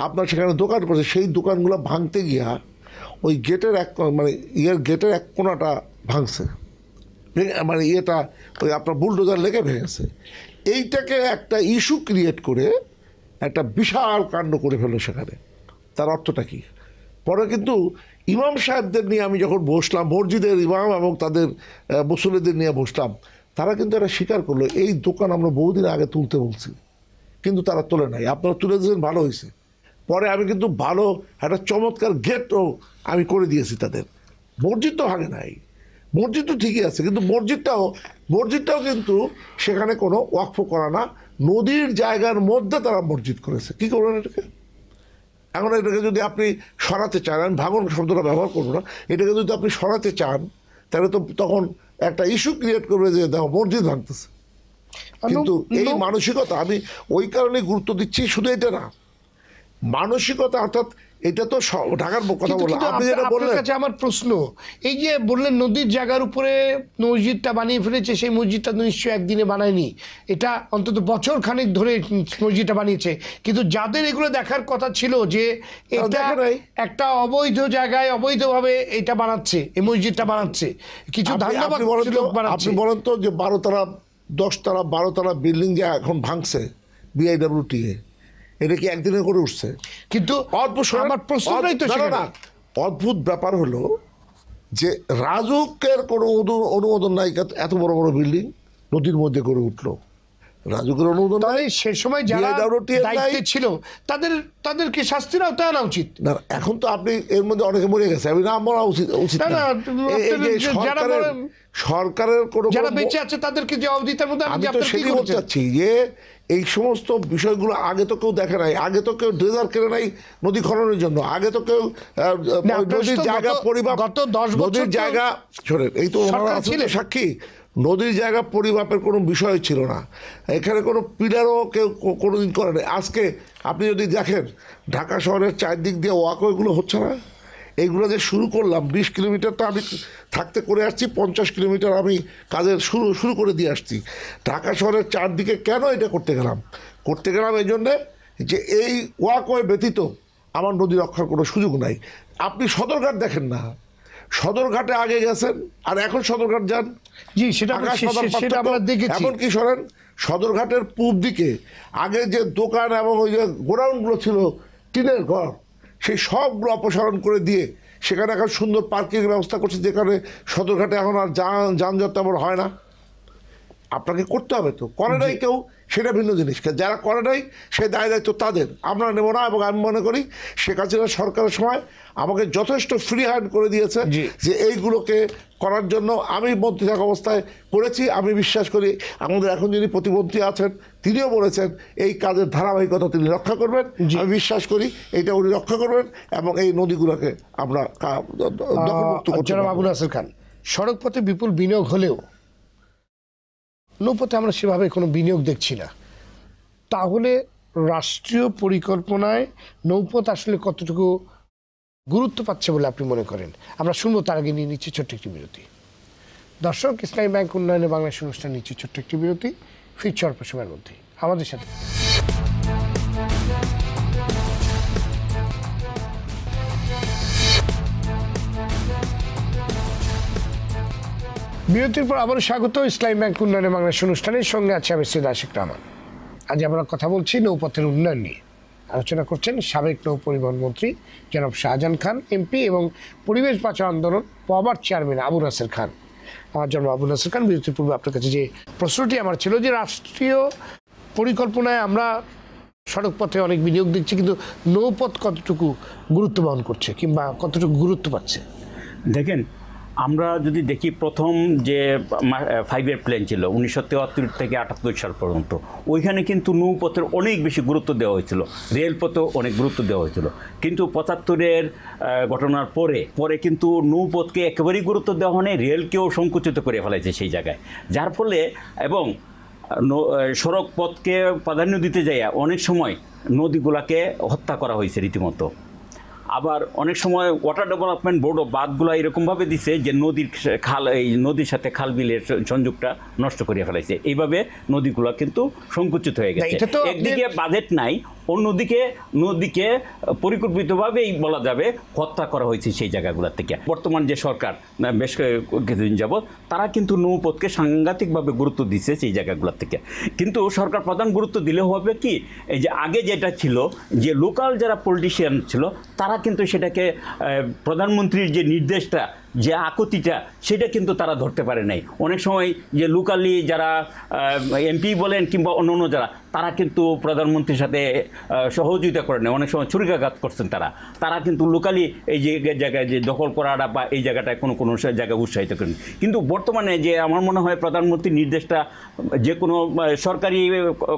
Speaker 3: আপনার সেখানে দোকান করেছে। সেই দোকানগুলো ভাঙতে গিয়া ওই গেটের গেটের এক কোণাটা ভাঙছে, মানে ওই আপনার বুলডোজার লেগে ভেঙেছে। এইটাকে একটা ইস্যু ক্রিয়েট করে একটা বিশাল কাণ্ড করে ফেললো সেখানে। তার অর্থটা কি? পরে কিন্তু ইমাম সাহেবদের নিয়ে আমি যখন বসলাম, মসজিদের ইমাম এবং তাদের মুসল্লিদের নিয়ে বসলাম, তারা কিন্তু এটা স্বীকার করলো এই দোকান আমরা বহুদিন আগে তুলতে বলছি, কিন্তু তারা তোলে নাই। আপনারা তুলে দিয়েছেন, ভালো হয়েছে। পরে আমি কিন্তু ভালো একটা চমৎকার গেটও আমি করে দিয়েছি তাদের। মসজিদ তো ভাঙে নাই, মসজিদ তো ঠিকই আছে, কিন্তু মসজিদটাও কিন্তু সেখানে কোনো ওয়াকফ করা না, নদীর জায়গার মধ্যে তারা মসজিদ করেছে। কী করবেন এটাকে? এখন এটাকে যদি আপনি সরাতে চান, আমি ভাঙন শব্দটা ব্যবহার করবো না, এটাকে যদি আপনি সরাতে চান তাহলে তো তখন একটা ইস্যু ক্রিয়েট করবে যে দেখো মসজিদ ভাঙতেছে। কিন্তু এই মানসিকতা আমি ওই কারণে গুরুত্ব দিচ্ছি, শুধু এটা না, মানসিকতা, অর্থাৎ এটা তো ঢাকার কথা বললাম। আপনি যেটা বললেন,
Speaker 1: আমার প্রশ্ন, এই যে বললেন নদীর জায়গার উপরে মসজিদটা বানিয়ে ফেলেছে, সেই মসজিদটা নিশ্চয়ই একদিনে বানায়নি, এটা অন্তত বছর খানেক ধরে মসজিদটা বানিয়েছে, কিন্তু যাদের এগুলো দেখার কথা ছিল যে এটা একটা অবৈধ জায়গায় অবৈধভাবে এটা বানাচ্ছে, এই মসজিদটা বানাচ্ছে, কিছু
Speaker 3: আপনি বলেন তো যে 12তলা 10তলা 12তলা বিল্ডিং যে এখন ভাঙছে BIWTA, এটা কি একদিনে করে উঠছে?
Speaker 1: কিন্তু আমার প্রশ্নটাই তো
Speaker 3: না, অদ্ভুত ব্যাপার হলো যে রাজুকের কোনো অনুমোদন নাই, এত বড় বড় বিল্ডিং নদীর মধ্যে করে উঠলো। রাজুকের অনুমোদন নাই,
Speaker 1: সে সময় যারা দায়িত্বে ছিল তাদেরকে শাস্তির আওতায় আনা উচিত। না,
Speaker 3: এখন তো আপনি এর মধ্যে অনেকে মরে গেছে, আমি নাম বলা উচিত না। সরকারের কোনো
Speaker 1: যারা বেঁচে আছে তাদেরকে জবাব দিতে মধ্যে
Speaker 3: আমি তো সেটাই বলতে চাচ্ছি যে এই সমস্ত বিষয়গুলো আগে তো কেউ দেখে নাই, আগে তো কেউ ড্রেজার কেনে নাই নদী খননের জন্য, আগে তো কেউ নদীর জায়গা পরিমাপ, নদীর জায়গা শোনেন, এই তো সাক্ষী, নদীর জায়গা পরিমাপের কোনো বিষয় ছিল না, এখানে কোনো পিলারও কেউ কোনোদিন করে নাই। আজকে আপনি যদি দেখেন ঢাকা শহরের চারদিক দিয়ে ওয়াকওয়েগুলো হচ্ছে না, এইগুলো যে শুরু করলাম, 20 কিলোমিটার তো আমি থাকতে করে আসছি, 50 কিলোমিটার আমি কাজের শুরু করে দিয়ে আসছি। ঢাকা শহরের চারদিকে কেন এটা করতে গেলাম এই জন্যে যে এই ওয়াকওয়ে ব্যতীত আমার নদী রক্ষার কোনো সুযোগ নাই। আপনি সদরঘাট দেখেন না, সদরঘাটে আগে গেছেন আর এখন সদরঘাট যান,
Speaker 1: জি সেটা আমরা দেখেছি।
Speaker 3: এমন কি শোনেন, সদরঘাটের পূব দিকে আগে যে দোকান এবং ওই যে গোডাউনগুলো ছিল টিনের ঘর, সেই সবগুলো অপসারণ করে দিয়ে সেখানে এখন সুন্দর পার্কিংয়ের ব্যবস্থা করছে, যেখানে সদরঘাটে এখন আর যানজট তেমন হয় না। আপনাকে করতে হবে, তো করে নাই কেউ, সেটা ভিন্ন জিনিস। যারা করে নাই সে দায় দায়িত্ব তাদের, আমরা নেব না। এবং আমি মনে করি শেখ হাসিনা সরকারের সময় আমাকে যথেষ্ট ফ্রি হ্যান্ড করে দিয়েছে যে এইগুলোকে করার জন্য। আমি মন্ত্রী থাকা অবস্থায় করেছি। আমি বিশ্বাস করি আমাদের এখন যিনি প্রতিমন্ত্রী আছেন তিনিও বলেছেন এই কাজের ধারাবাহিকতা তিনি রক্ষা করবেন। আমি বিশ্বাস করি এইটা উনি রক্ষা করবেন এবং এই নদীগুলোকে আমরা দখলমুক্ত করতে পারব।
Speaker 1: আবুল নাসের খান, সড়ক পথে বিপুল বিনিয়োগ হলেও নৌপথে আমরা সেভাবে কোনো বিনিয়োগ দেখছি না, তাহলে রাষ্ট্রীয় পরিকল্পনায় নৌপথ আসলে কতটুকু গুরুত্ব পাচ্ছে বলে আপনি মনে করেন? আমরা শুনবো, তার আগে নিয়ে নিচ্ছি ছোট্ট একটি বিরতি। দর্শক, ইসলামী ব্যাংক উন্নয়নে বাংলাদেশ অনুষ্ঠান নিচ্ছি ছোট্ট একটি বিরতি, ফিরছি অল্প সময়ের মধ্যেই আমাদের সাথে। বিরতির পর আবারও স্বাগত ইসলামী ব্যাংক উন্নয়নে বাংলাদেশ অনুষ্ঠানের সঙ্গে আছে আমি সৈয়দ আশিক রহমান। আজ আমরা কথা বলছি নৌপথের উন্নয়ন নিয়ে। আলোচনা করছেন সাবেক নৌ পরিবহন মন্ত্রী জনাব শাহজাহান খান এমপি এবং পরিবেশ বাঁচাও আন্দোলন পবার চেয়ারম্যান আবু নাসের খান। আমার জন্ম আবু নাসের খান। বিরতির পূর্বে আপনার কাছে যে প্রশ্নটি আমার ছিল যে রাষ্ট্রীয় পরিকল্পনায় আমরা সড়ক পথে অনেক বিনিয়োগ দিচ্ছি, কিন্তু নৌপথ কতটুকু গুরুত্ব বহন করছে কিংবা কতটুকু গুরুত্ব পাচ্ছে?
Speaker 2: দেখেন, আমরা যদি দেখি প্রথম যে 5-year প্ল্যান ছিল 1973 থেকে 78 সাল পর্যন্ত, ওইখানে কিন্তু নৌপথের অনেক বেশি গুরুত্ব দেওয়া হয়েছিল, রেলপথেও অনেক গুরুত্ব দেওয়া হয়েছিল। কিন্তু 75-এর ঘটনার পরে কিন্তু নৌপথকে একেবারেই গুরুত্ব দেওয়া হয়নি, রেলকেও সংকুচিত করে ফেলাইছে সেই জায়গায়। যার ফলে এবং সড়ক পথকে প্রাধান্য দিতে যায় অনেক সময় নদীগুলাকে হত্যা করা হয়েছে রীতিমতো। আবার অনেক সময় ওয়াটার ডেভেলপমেন্ট বোর্ডও বাঁধগুলো এরকমভাবে দিছে যে নদীর সাথে খাল বিলের সংযোগটা নষ্ট করে ফেলাইছে। এইভাবে নদীগুলো কিন্তু সংকুচিত হয়ে গেছে। একদিকে বাজেট নাই, অন্যদিকে নদীকে পরিকল্পিতভাবেই বলা যাবে হত্যা করা হয়েছে সেই জায়গাগুলো থেকে। বর্তমান যে সরকার বেশ কিছুদিন যাবৎ তারা কিন্তু নৌপথকে সাংঘাতিকভাবে গুরুত্ব দিচ্ছে সেই জায়গাগুলো থেকে। কিন্তু সরকার প্রধান গুরুত্ব দিলে হবে কি, এই যে আগে যেটা ছিল যে লোকাল যারা পলিটিশিয়ান ছিল তারা কিন্তু সেটাকে প্রধানমন্ত্রীর যে নির্দেশটা, যে আকুতিটা, সেটা কিন্তু তারা ধরতে পারে নাই। অনেক সময় যে লোকালি যারা এমপি বলেন কিংবা অন্য যারা, তারা কিন্তু প্রধানমন্ত্রীর সাথে সহযোগিতা করেন, অনেক সময় ছুরিকাঘাত করছেন তারা কিন্তু লোকালি এই যে জায়গায় যে দখল করাটা বা এই জায়গাটায় কোনো জায়গায় উৎসাহিত করেন। কিন্তু বর্তমানে যে আমার মনে হয় প্রধানমন্ত্রীর নির্দেশটা যে কোনো সরকারি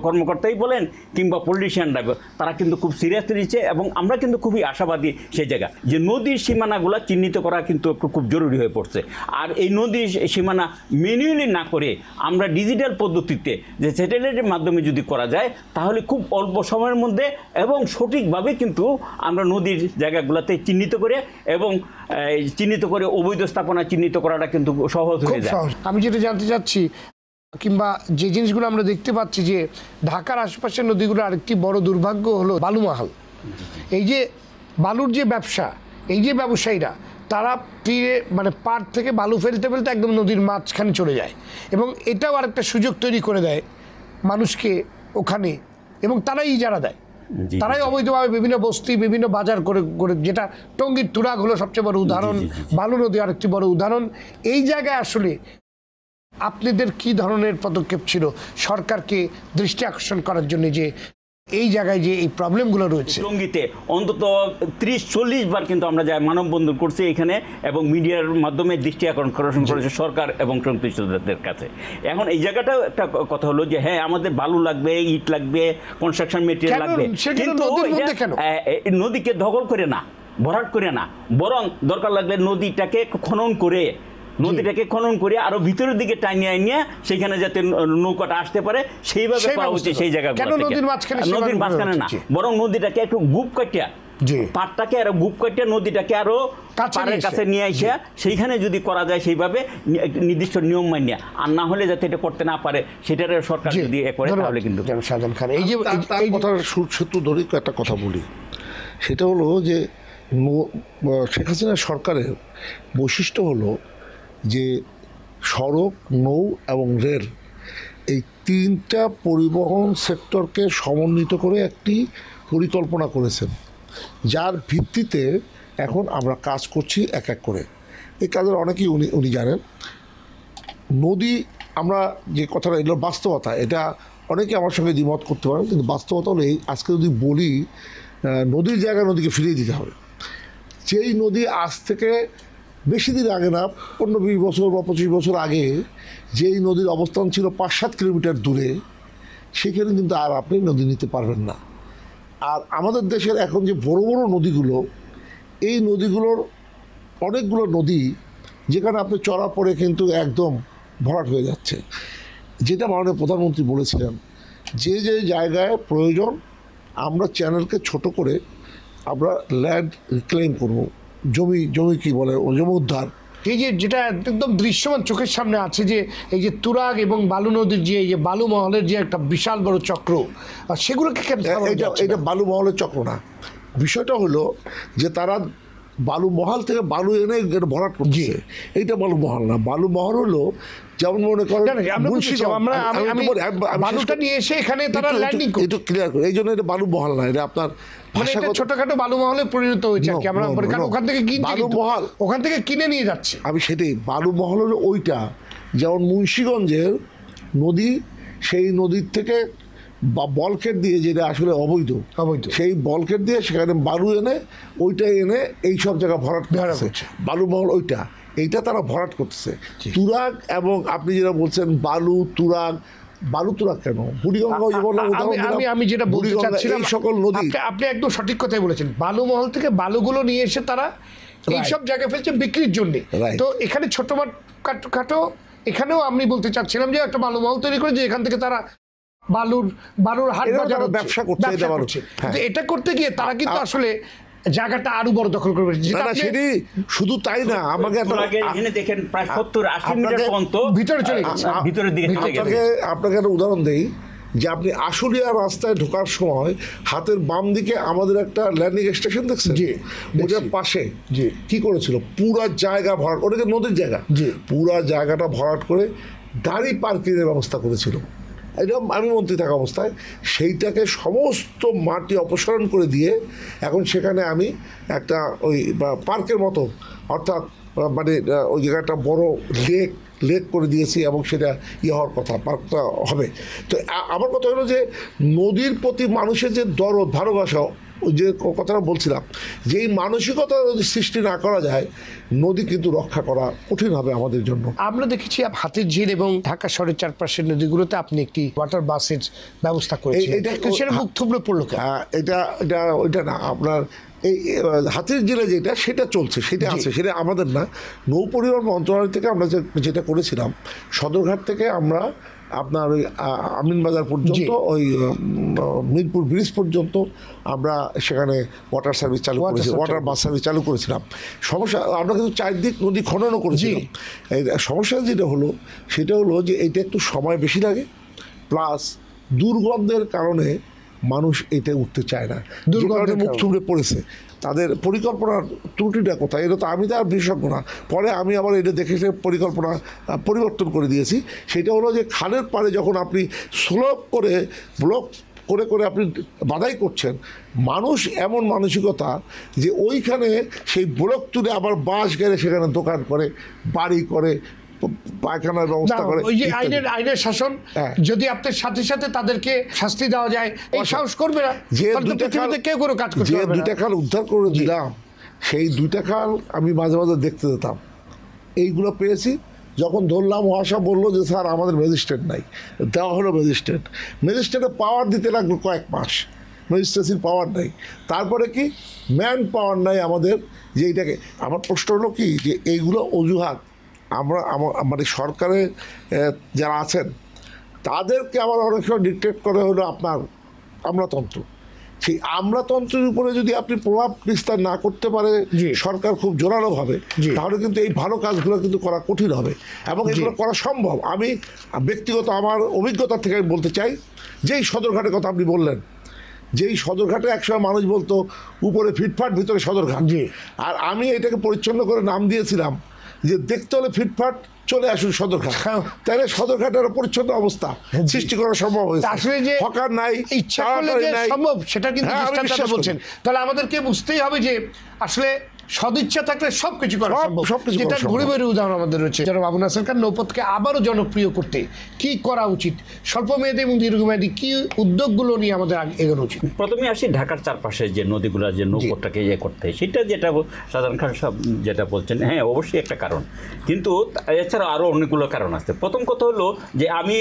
Speaker 2: কর্মকর্তাই বলেন কিংবা পলিটিশিয়ানরা, তারা কিন্তু খুব সিরিয়াসলি নিচ্ছে এবং আমরা কিন্তু খুবই আশাবাদী সেই জায়গা যে নদীর সীমানাগুলো চিহ্নিত করা কিন্তু একটু খুব জরুরি হয়ে পড়ছে। আর এই নদীর সীমানা ম্যানুয়ালি না করে আমরা ডিজিটাল পদ্ধতিতে যে স্যাটেলাইটের মাধ্যমে যদি করা যায়, তাহলে খুব অল্প সময়ের মধ্যে এবং সঠিকভাবে কিন্তু আমরা নদীর জায়গাগুলোতে চিহ্নিত করে অবৈধ স্থাপনা চিহ্নিত করাটা কিন্তু সহজ হয়ে যায়।
Speaker 1: আমি যেটা জানতে চাচ্ছি কিংবা যে জিনিসগুলো আমরা দেখতে পাচ্ছি যে ঢাকার আশেপাশের নদীগুলো আরেকটি বড় দুর্ভাগ্য হলো বালুমহাল। এই যে বালুর যে ব্যবসা, এই যে ব্যবসায়ীরা তারা তীরে মানে পাড় থেকে বালু ফেলতে ফেলতে একদম নদীর মাঝখানে চলে যায় এবং এটাও আরেকটা সুযোগ তৈরি করে দেয় মানুষকে ওখানে, এবং তারাই ইজারা দেয়, তারাই অবৈধভাবে বিভিন্ন বস্তি বিভিন্ন বাজার করে, যেটা টঙ্গীর তুরাগ হলো সবচেয়ে বড় উদাহরণ, বালু নদী আরেকটি বড় উদাহরণ। এই জায়গায় আসলে আপনাদের কি ধরনের পদক্ষেপ ছিল সরকারকে দৃষ্টি আকর্ষণ করার জন্য যে এই জায়গায় যে এই প্রবলেমগুলো রয়েছে?
Speaker 2: টঙ্গীতে অন্তত 30-40 বার কিন্তু আমরা যাই মানববন্ধন করছি এখানে, এবং মিডিয়ার মাধ্যমে দৃষ্টি আকর্ষণ করেছে সরকার এবং সংশ্লিষ্টদের কাছে। এখন এই জায়গাটাও একটা কথা হলো যে হ্যাঁ, আমাদের বালু লাগবে, ইট লাগবে, কনস্ট্রাকশন মেটেরিয়াল লাগবে, কিন্তু নদীকে দখল করে না, ভরাট করে না, বরং দরকার লাগলে নদীটাকে খনন করে আরো ভিতরের দিকে টানিয়ে নিয়ে সেখানে যাতে নৌকাটা আসতে পারে সেইভাবে করা উচিত। সেই জায়গাগুলো নদীর মাঝখানে না, বরং নদীটাকে একটু গুপ কাটিয়া, পাটটাকে আরো গুপ কাটিয়া নদীটাকে আরো পাড়ের কাছে নিয়ে আসে সেইখানে যদি করা যায় সেইভাবে নির্দিষ্ট নিয়ম মানিয়া, আর না হলে যাতে এটা করতে না পারে সেটার সরকার যদি করে তাহলে কিন্তু।
Speaker 1: শাহজাহান খান, এই যে
Speaker 3: কথা সূত্র ধরে একটা কথা বলি, সেটা হলো যে শেখ হাসিনা সরকারের বৈশিষ্ট্য হলো যে সড়ক, নৌ এবং রেল, এই তিনটা পরিবহন সেক্টরকে সমন্বিত করে একটি পরিকল্পনা করেছেন, যার ভিত্তিতে এখন আমরা কাজ করছি এক এক করে। এই কাজের অনেকেই উনি জানেন। নদী, আমরা যে কথাটা এলো বাস্তবতা, এটা অনেকে আমার সঙ্গে দ্বিমত করতে পারেন, কিন্তু বাস্তবতা হলো এই, আজকে যদি বলি নদীর জায়গায় নদীকে ফিরিয়ে দিতে হবে। যেই নদী আজ থেকে বেশি দিন আগে না, 15-20 বছর বা 25 বছর আগে যেই নদীর অবস্থান ছিল 5-7 কিলোমিটার দূরে, সেখানে কিন্তু আর আপনি নদী নিতে পারবেন না। আর আমাদের দেশের এখন যে বড় বড় নদীগুলো, এই নদীগুলোর অনেকগুলো নদী যেখানে আপনি চড়া পড়ে কিন্তু একদম ভরাট হয়ে যাচ্ছে। যেটা মাননীয় প্রধানমন্ত্রী বলেছিলেন যে যে জায়গায় প্রয়োজন আমরা চ্যানেলকে ছোট করে আমরা ল্যান্ড রিক্লেম করব, জমি কি বলে জমি উদ্ধার।
Speaker 1: এই যে যেটা একদম দৃশ্যমান চোখের সামনে আছে যে এই যে তুরাগ এবং বালু নদীর যে এই যে বালু মহলের যে একটা বিশাল বড় চক্র, সেগুলোকে
Speaker 3: এটা বালু মহলের চক্র না। বিষয়টা হলো যে তারা বালু মহল থেকে বালু এনে এটা ভরাট করছে, এইটা বালু মহল না। বালু মহল হলো যেমন মনে করেন
Speaker 1: বালুটা নিয়ে এসে এখানে তারা ল্যান্ডিং করে,
Speaker 3: একটু ক্লিয়ার করে, এই জন্য এটা বালু মহল না, এটা আপনার
Speaker 1: মানে এটা ছোটখাটো বালু মহলে পরিণত হয়েছে আর কি। আমরা কারণ ওখান থেকে
Speaker 3: বালু মহল
Speaker 1: ওখান থেকে কিনে নিয়ে যাচ্ছে।
Speaker 3: আমি সেটাই, বালু মহল হলো ওইটা, যেমন মুন্সিগঞ্জের নদী, সেই নদীর থেকে বা বলকেট দিয়ে, যেটা আসলে অবৈধ, সেই বলকেট দিয়ে সেখানে বালু এনে ওইটা এনে এই সব জায়গা ভরাট করছে, বালু মহল ওইটা, এইটা তারা ভরাট করতেছে। তুরাগ এবং আপনি যেটা বলছেন বালু তুরাগ, বালু তুরাগ কেন, বুড়িগঙ্গা,
Speaker 1: আমি যেটা বলতে চাচ্ছিলাম,
Speaker 3: এই সকল নদী,
Speaker 1: আপনি একদম সঠিক কথাই বলেছেন। বালু মহল থেকে বালুগুলো নিয়ে এসে তারা এইসব জায়গায় ফেলছে বিক্রির জন্য। তো এখানে ছোট খাটো, এখানেও আমি বলতে চাচ্ছিলাম যে একটা বালু মহল তৈরি করে, যে এখান থেকে তারা বালুর হাট বাজার
Speaker 3: ব্যবসা করছে।
Speaker 1: কিন্তু এটা করতে গিয়ে তারা কিন্তু আসলে জায়গাটা আরো বড় দখল করবে।
Speaker 3: সেটি শুধু তাই না, আমাকে
Speaker 2: দেখেন প্রায় 70-80 মিটার পর্যন্ত
Speaker 1: ভিতরে চলে গেছে,
Speaker 2: ভিতরের দিকে চলে গেছে।
Speaker 3: আপনাকে একটা উদাহরণ দেই, যে আপনি আশুলিয়া রাস্তায় ঢোকার সময় হাতের বাম দিকে আমাদের একটা ল্যান্ডিং স্টেশন দেখছেন, ওটার পাশে কি করেছিল, পুরা জায়গা ভরাট, ওটাকে নদীর জায়গা, পুরা জায়গাটা ভরাট করে গাড়ি পার্কিংয়ের ব্যবস্থা করেছিল। এটা আমি মন্ত্রী থাকা অবস্থায় সেইটাকে সমস্ত মাটি অপসারণ করে দিয়ে এখন সেখানে আমি একটা ওই পার্কের মতো, অর্থাৎ মানে ওই জায়গাটা বড় লেক করে দিয়েছি, এবং সেটা হওয়ার কথা, পার্কটা হবে। তো আমার কথা হলো যে নদীর প্রতি মানুষের যে দরদ ভালোবাসা, যে কথাটা বলছিলাম, যে এই মানসিকতা যদি সৃষ্টি না করা যায়, নদী কিন্তু রক্ষা করা কঠিন হবে আমাদের জন্য।
Speaker 1: আমরা দেখেছি হাতির ঝিল এবং ঢাকা শহরের চারপাশের নদীগুলোতে আপনি একটি ওয়াটার বাসের ব্যবস্থা করেছেন, সেটা মুখ থুবড়ে পড়লো।
Speaker 3: এটা না, আপনার এই হাতির জেলে যেটা সেটা চলছে, সেটা আছে, সেটা আমাদের না, নৌ পরিবহন মন্ত্রণালয় থেকে আমরা যেটা করেছিলাম, সদরঘাট থেকে আমরা আপনার ওই আমিনবাজার পর্যন্ত, ওই মিরপুর ব্রিজ পর্যন্ত আমরা সেখানে ওয়াটার সার্ভিস চালু করেছি, ওয়াটার বাস সার্ভিস চালু করেছিলাম। সমস্যা, আমরা কিন্তু চারদিক নদী খননও করেছিলাম। এই সমস্যা যেটা হলো সেটা হলো যে এইটা একটু সময় বেশি লাগে, প্লাস দুর্গন্ধের কারণে মানুষ এটা উঠতে চায় না, দুর্গন্ধে মুখ থুবড়ে পড়েছে। তাদের পরিকল্পনার ত্রুটিটা কোথায়, এটা তো আমি তো আর বিশেষজ্ঞ না, পরে আমি আবার এটা দেখে পরিকল্পনা পরিবর্তন করে দিয়েছি। সেটা হলো যে খালের পাড়ে যখন আপনি স্লোপ করে ব্লক করে করে আপনি বাধাই করছেন, মানুষ এমন মানসিকতা যে ওইখানে সেই ব্লক তুলে আবার বাঁশ গেড়ে সেখানে দোকান করে, বাড়ি করে, পায়খানার ব্যবস্থা করে।
Speaker 1: ওই যে আইনের শাসন, যদি আপনার সাথে সাথে তাদেরকে শাস্তি দেওয়া যায়, এই সাহস করবে না। যে কেউ কোনো কাজ করতে পারবে না।
Speaker 3: দুইটা খাল উদ্ধার করে দিলাম, সেই দুইটা খাল আমি মাঝে মাঝে দেখতে যেতাম, এইগুলো পেয়েছি। যখন ধরলাম, ওয়াসা বললো যে স্যার আমাদের ম্যাজিস্ট্রেট নাই, দেওয়া হলো ম্যাজিস্ট্রেটের পাওয়ার দিতে লাগলো কয়েক মাস, ম্যাজিস্ট্রেসির পাওয়ার নেই। তারপরে কি ম্যান পাওয়ার নাই আমাদের, যে এইটাকে, আমার প্রশ্ন হলো কি, যে এইগুলো অজুহাত মানে সরকারের যারা আছেন তাদেরকে আবার অনেক সময় ডিকটেট করে হলো আপনার আমলাতন্ত্র। সেই আমলাতন্ত্রের উপরে যদি আপনি প্রভাব বিস্তার না করতে পারে সরকার খুব জোরালোভাবে, তাহলে কিন্তু এই ভালো কাজগুলো কিন্তু করা কঠিন হবে, এবং এগুলো করা সম্ভব। আমি ব্যক্তিগত আমার অভিজ্ঞতা থেকে বলতে চাই, যেই সদরঘাটের কথা আপনি বললেন, যেই সদরঘাটে একসময় মানুষ বলতো উপরে ফিটফাট ভিতরে সদরঘাট, আর আমি এটাকে পরিচ্ছন্ন করে নাম দিয়েছিলাম যে দেখতে হলে ফিটফাট চলে আসুন সদরঘাট, তাহলে সদরঘাটের পরিচ্ছন্ন অবস্থা সৃষ্টি করা সম্ভব হয়েছে।
Speaker 1: আসলে যে
Speaker 3: হকার নাই,
Speaker 1: ইচ্ছা করলে যে সম্ভব, সেটা কিন্তু দৃষ্টান্ত বলছেন। তাহলে আমাদেরকে বুঝতেই হবে যে আসলে সদিচ্ছা থাকলে সবকিছু করা সম্ভব। যেটা ঘুরে বেড়ে উদাহরণ আমাদের রয়েছে। জনাব আবু নাসের খান, নৌপথকে আবারও জনপ্রিয় করতে কি করা উচিত, স্বল্প মেয়াদী এবং দীর্ঘমেয়াদী কি উদ্যোগগুলো নিয়ে আমাদের এগোনো উচিত?
Speaker 2: প্রথমে আসি ঢাকার চারপাশে যে নদীগুলো, যে নৌপথটাকে করতে, সেটা যেটা সাধারণ খান সব যেটা বলছেন, হ্যাঁ অবশ্যই একটা কারণ, কিন্তু এছাড়াও আরও অনেকগুলো কারণ আছে। প্রথম কথা হলো যে আমি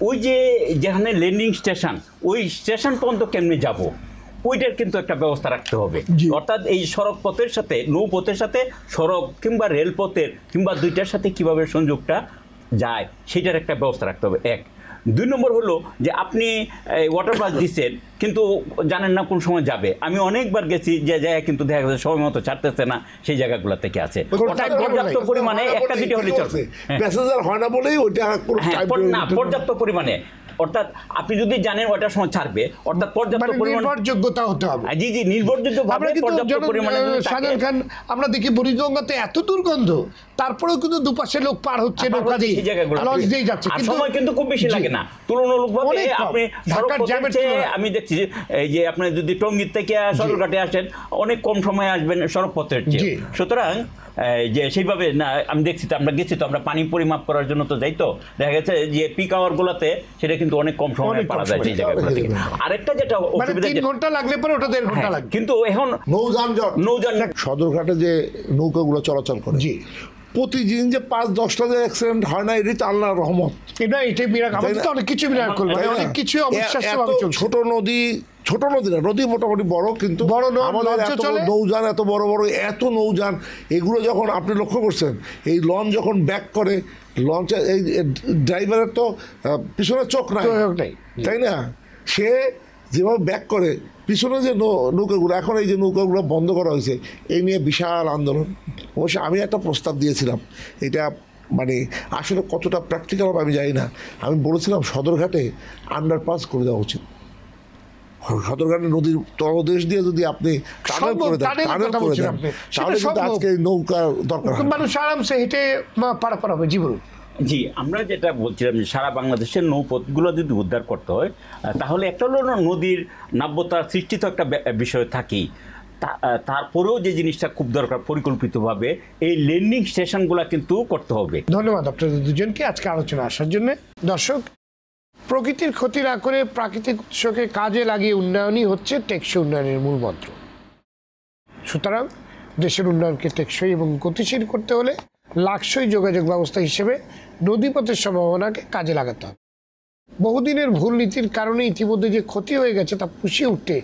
Speaker 2: ওই যে যেখানে ল্যান্ডিং স্টেশন, ওই স্টেশন পর্যন্ত কেমনে যাব, ওইটার কিন্তু একটা ব্যবস্থা রাখতে হবে। অর্থাৎ এই সড়ক পথের সাথে, নৌপথের সাথে সড়ক কিংবা রেলপথের কিংবা দুইটার সাথে কিভাবে সংযোগটা যায়, সেটার একটা ব্যবস্থা রাখতে হবে। এক। 2 নম্বর হলো যে আপনি ওয়াটার বাস দিচ্ছেন, কিন্তু জানেন না কোন সময় যাবে। আমি অনেকবার গেছি যে জায়গায় কিন্তু দেখা যাচ্ছে সময় মতো ছাড়তেছে না, সেই জায়গাগুলো থেকে আছে। পর্যাপ্ত পরিমাণে একটা দুইটা হলে চলবে,
Speaker 3: প্যাসেঞ্জার হয় না বলেই ওইটা
Speaker 2: না পর্যাপ্ত পরিমাণে অর্থাৎ আপনি যদি জানেন ওটার সময় ছাড়বে, অর্থাৎ পর্যাপ্ত
Speaker 1: মানে
Speaker 2: পরিমাণ
Speaker 1: নির্ভরযোগ্যতা হতে হবে।
Speaker 2: জি জি নির্ভরযোগ্য
Speaker 1: আমরা
Speaker 2: ভাবে
Speaker 1: কিন্তু
Speaker 2: পর্যাপ্ত পরিমাণে যদি থাকে-
Speaker 1: শাহজাহান খান আমরা দেখি বুড়িগঙ্গাতে এত দুর্গন্ধ, তারপরেও কিন্তু দুপাশে লোক পার হচ্ছে নৌকা দিয়ে,
Speaker 2: সেই জায়গাগুলো
Speaker 1: লঞ্চ দিয়ে যাচ্ছে,
Speaker 2: আর সময় কিন্তু খুব বেশি লাগে না তুলনামূলকভাবে।
Speaker 1: অনেক কম।
Speaker 2: আপনি
Speaker 1: ঢাকার
Speaker 2: সড়ক
Speaker 1: জ্যামের
Speaker 2: পথে
Speaker 1: তুলনায়।
Speaker 2: আমি দেখছি এই যে আপনি যদি টঙ্গীর থেকে সদরঘাটে আসেন অনেক কম সময়ে আসবেন সড়ক পথের
Speaker 1: জি।
Speaker 2: চেয়ে। সুতরাং যে সেইভাবে না আমি দেখছি তো, আমরা গেছি তো, আমরা পানি পরিমাপ করার জন্য তো যাই, তো দেখা গেছে যে পিক আওয়ার গুলাতে সেটা কিন্তু অনেক কম সময়ে
Speaker 1: অনেক কম
Speaker 2: পারা যায় সেই
Speaker 1: সময়ে।
Speaker 2: জায়গাগুলো থেকে। আরেকটা যেটা
Speaker 1: মানে
Speaker 2: অসুবিধা
Speaker 1: 3 ঘন্টা লাগলে পরে ওটা 1.5 ঘন্টা লাগবে।
Speaker 2: কিন্তু এখন নৌযান
Speaker 3: সদরঘাটে যে নৌকাগুলো চলাচল করে,
Speaker 1: জি,
Speaker 3: প্রতিদিন যে 5-10টা যে অ্যাক্সিডেন্ট হয় না, এটি তো আল্লাহর রহমত।
Speaker 1: এটাই বিরাট, আমাদের তো অনেক কিছু বিরাট করবে,
Speaker 3: তাই না?
Speaker 1: অনেক কিছু অবিশ্বাস্য
Speaker 3: এত
Speaker 1: ভাবে চলছে।
Speaker 3: ছোট নদী না, নদী মোটামুটি বড়, কিন্তু
Speaker 1: বড়
Speaker 3: আমাদের
Speaker 1: লঞ্চ
Speaker 3: এত
Speaker 1: চলে।
Speaker 3: নৌযান, এত বড় বড় এত নৌযান, এগুলো যখন আপনি লক্ষ্য করছেন, এই লঞ্চ যখন ব্যাক করে, লঞ্চের এই ড্রাইভারের তো পিছনে চোখ নাই,
Speaker 1: চোখ নাই।
Speaker 3: তাই না? সে যেভাবে ব্যাক করে, পিছনে যে নৌকাগুলো, এখন এই যে নৌকাগুলো বন্ধ করা হয়েছে, এই নিয়ে বিশাল আন্দোলন। অবশ্য আমি একটা প্রস্তাব দিয়েছিলাম, এটা মানে আসলে কতটা প্র্যাকটিক্যাল হবে আমি জানি না। আমি বলেছিলাম সদরঘাটে আন্ডারপাস করে দেওয়া উচিত। সদরঘাটে নদীর তলদেশ দিয়ে যদি আপনি টানেল করে দেন,
Speaker 1: টানেলের কথা বলছেন আপনি।
Speaker 3: তাহলে
Speaker 1: সেটা
Speaker 3: কিন্তু
Speaker 1: সম্ভব।
Speaker 3: আজকে নৌকা দরকার হয় না।
Speaker 1: মানুষ আরামসে হেঁটে পারাপার হবে। জি বলুন।
Speaker 2: জি, আমরা যেটা বলছিলাম যে সারা বাংলাদেশের নৌপথগুলো যদি উদ্ধার করতে হয়, তাহলে একটা হলো নদীর নাব্যতার সৃষ্টি তো একটা বিষয় থাকেই। তারপরেও যে জিনিসটা খুব দরকার, পরিকল্পিতভাবে এই ল্যান্ডিং স্টেশনগুলো কিন্তু করতে হবে।
Speaker 1: ধন্যবাদ আপনাদের দুজনকে আজকে আলোচনা আসার জন্য। দর্শক, প্রকৃতির ক্ষতি না করে প্রাকৃতিক উৎসকে কাজে লাগিয়ে উন্নয়নই হচ্ছে টেকসই উন্নয়নের মূল মন্ত্র। সুতরাং দেশের উন্নয়নকে টেকসই এবং গতিশীল করতে হলে লাকসই যোগাযোগ ব্যবস্থা হিসেবে নদীপথের সম্ভাবনাকে কাজে লাগাতে হবে। বহুদিনের ভুল নীতির কারণে ইতিমধ্যে যে ক্ষতি হয়ে গেছে তা পুষিয়ে উঠতে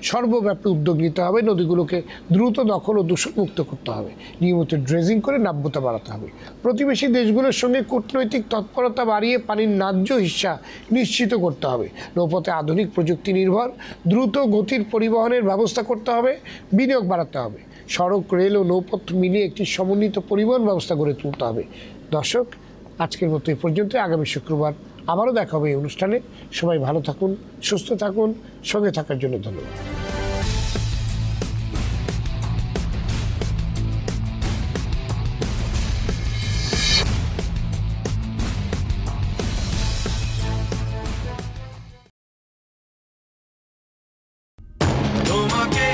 Speaker 1: সর্বব্যাপী উদ্যোগ নিতে হবে। নদীগুলোকে দ্রুত দখল ও দূষণমুক্ত করতে হবে। নিয়মিত ড্রেজিং করে নাব্যতা বাড়াতে হবে। প্রতিবেশী দেশগুলোর সঙ্গে কূটনৈতিক তৎপরতা বাড়িয়ে পানির ন্যায্য হিস্সা নিশ্চিত করতে হবে। নৌপথে আধুনিক প্রযুক্তি নির্ভর দ্রুত গতির পরিবহনের ব্যবস্থা করতে হবে। বিনিয়োগ বাড়াতে হবে। সড়ক, রেল ও নৌপথ মিলিয়ে একটি সমন্বিত পরিবহন ব্যবস্থা গড়ে তুলতে হবে। দর্শক, আজকের মতো এই পর্যন্ত। আগামী শুক্রবার আবারও দেখা হবে এই অনুষ্ঠানে। সবাই ভালো থাকুন, সুস্থ থাকুন। সঙ্গে থাকার জন্য ধন্যবাদ।
Speaker 4: তোমাকে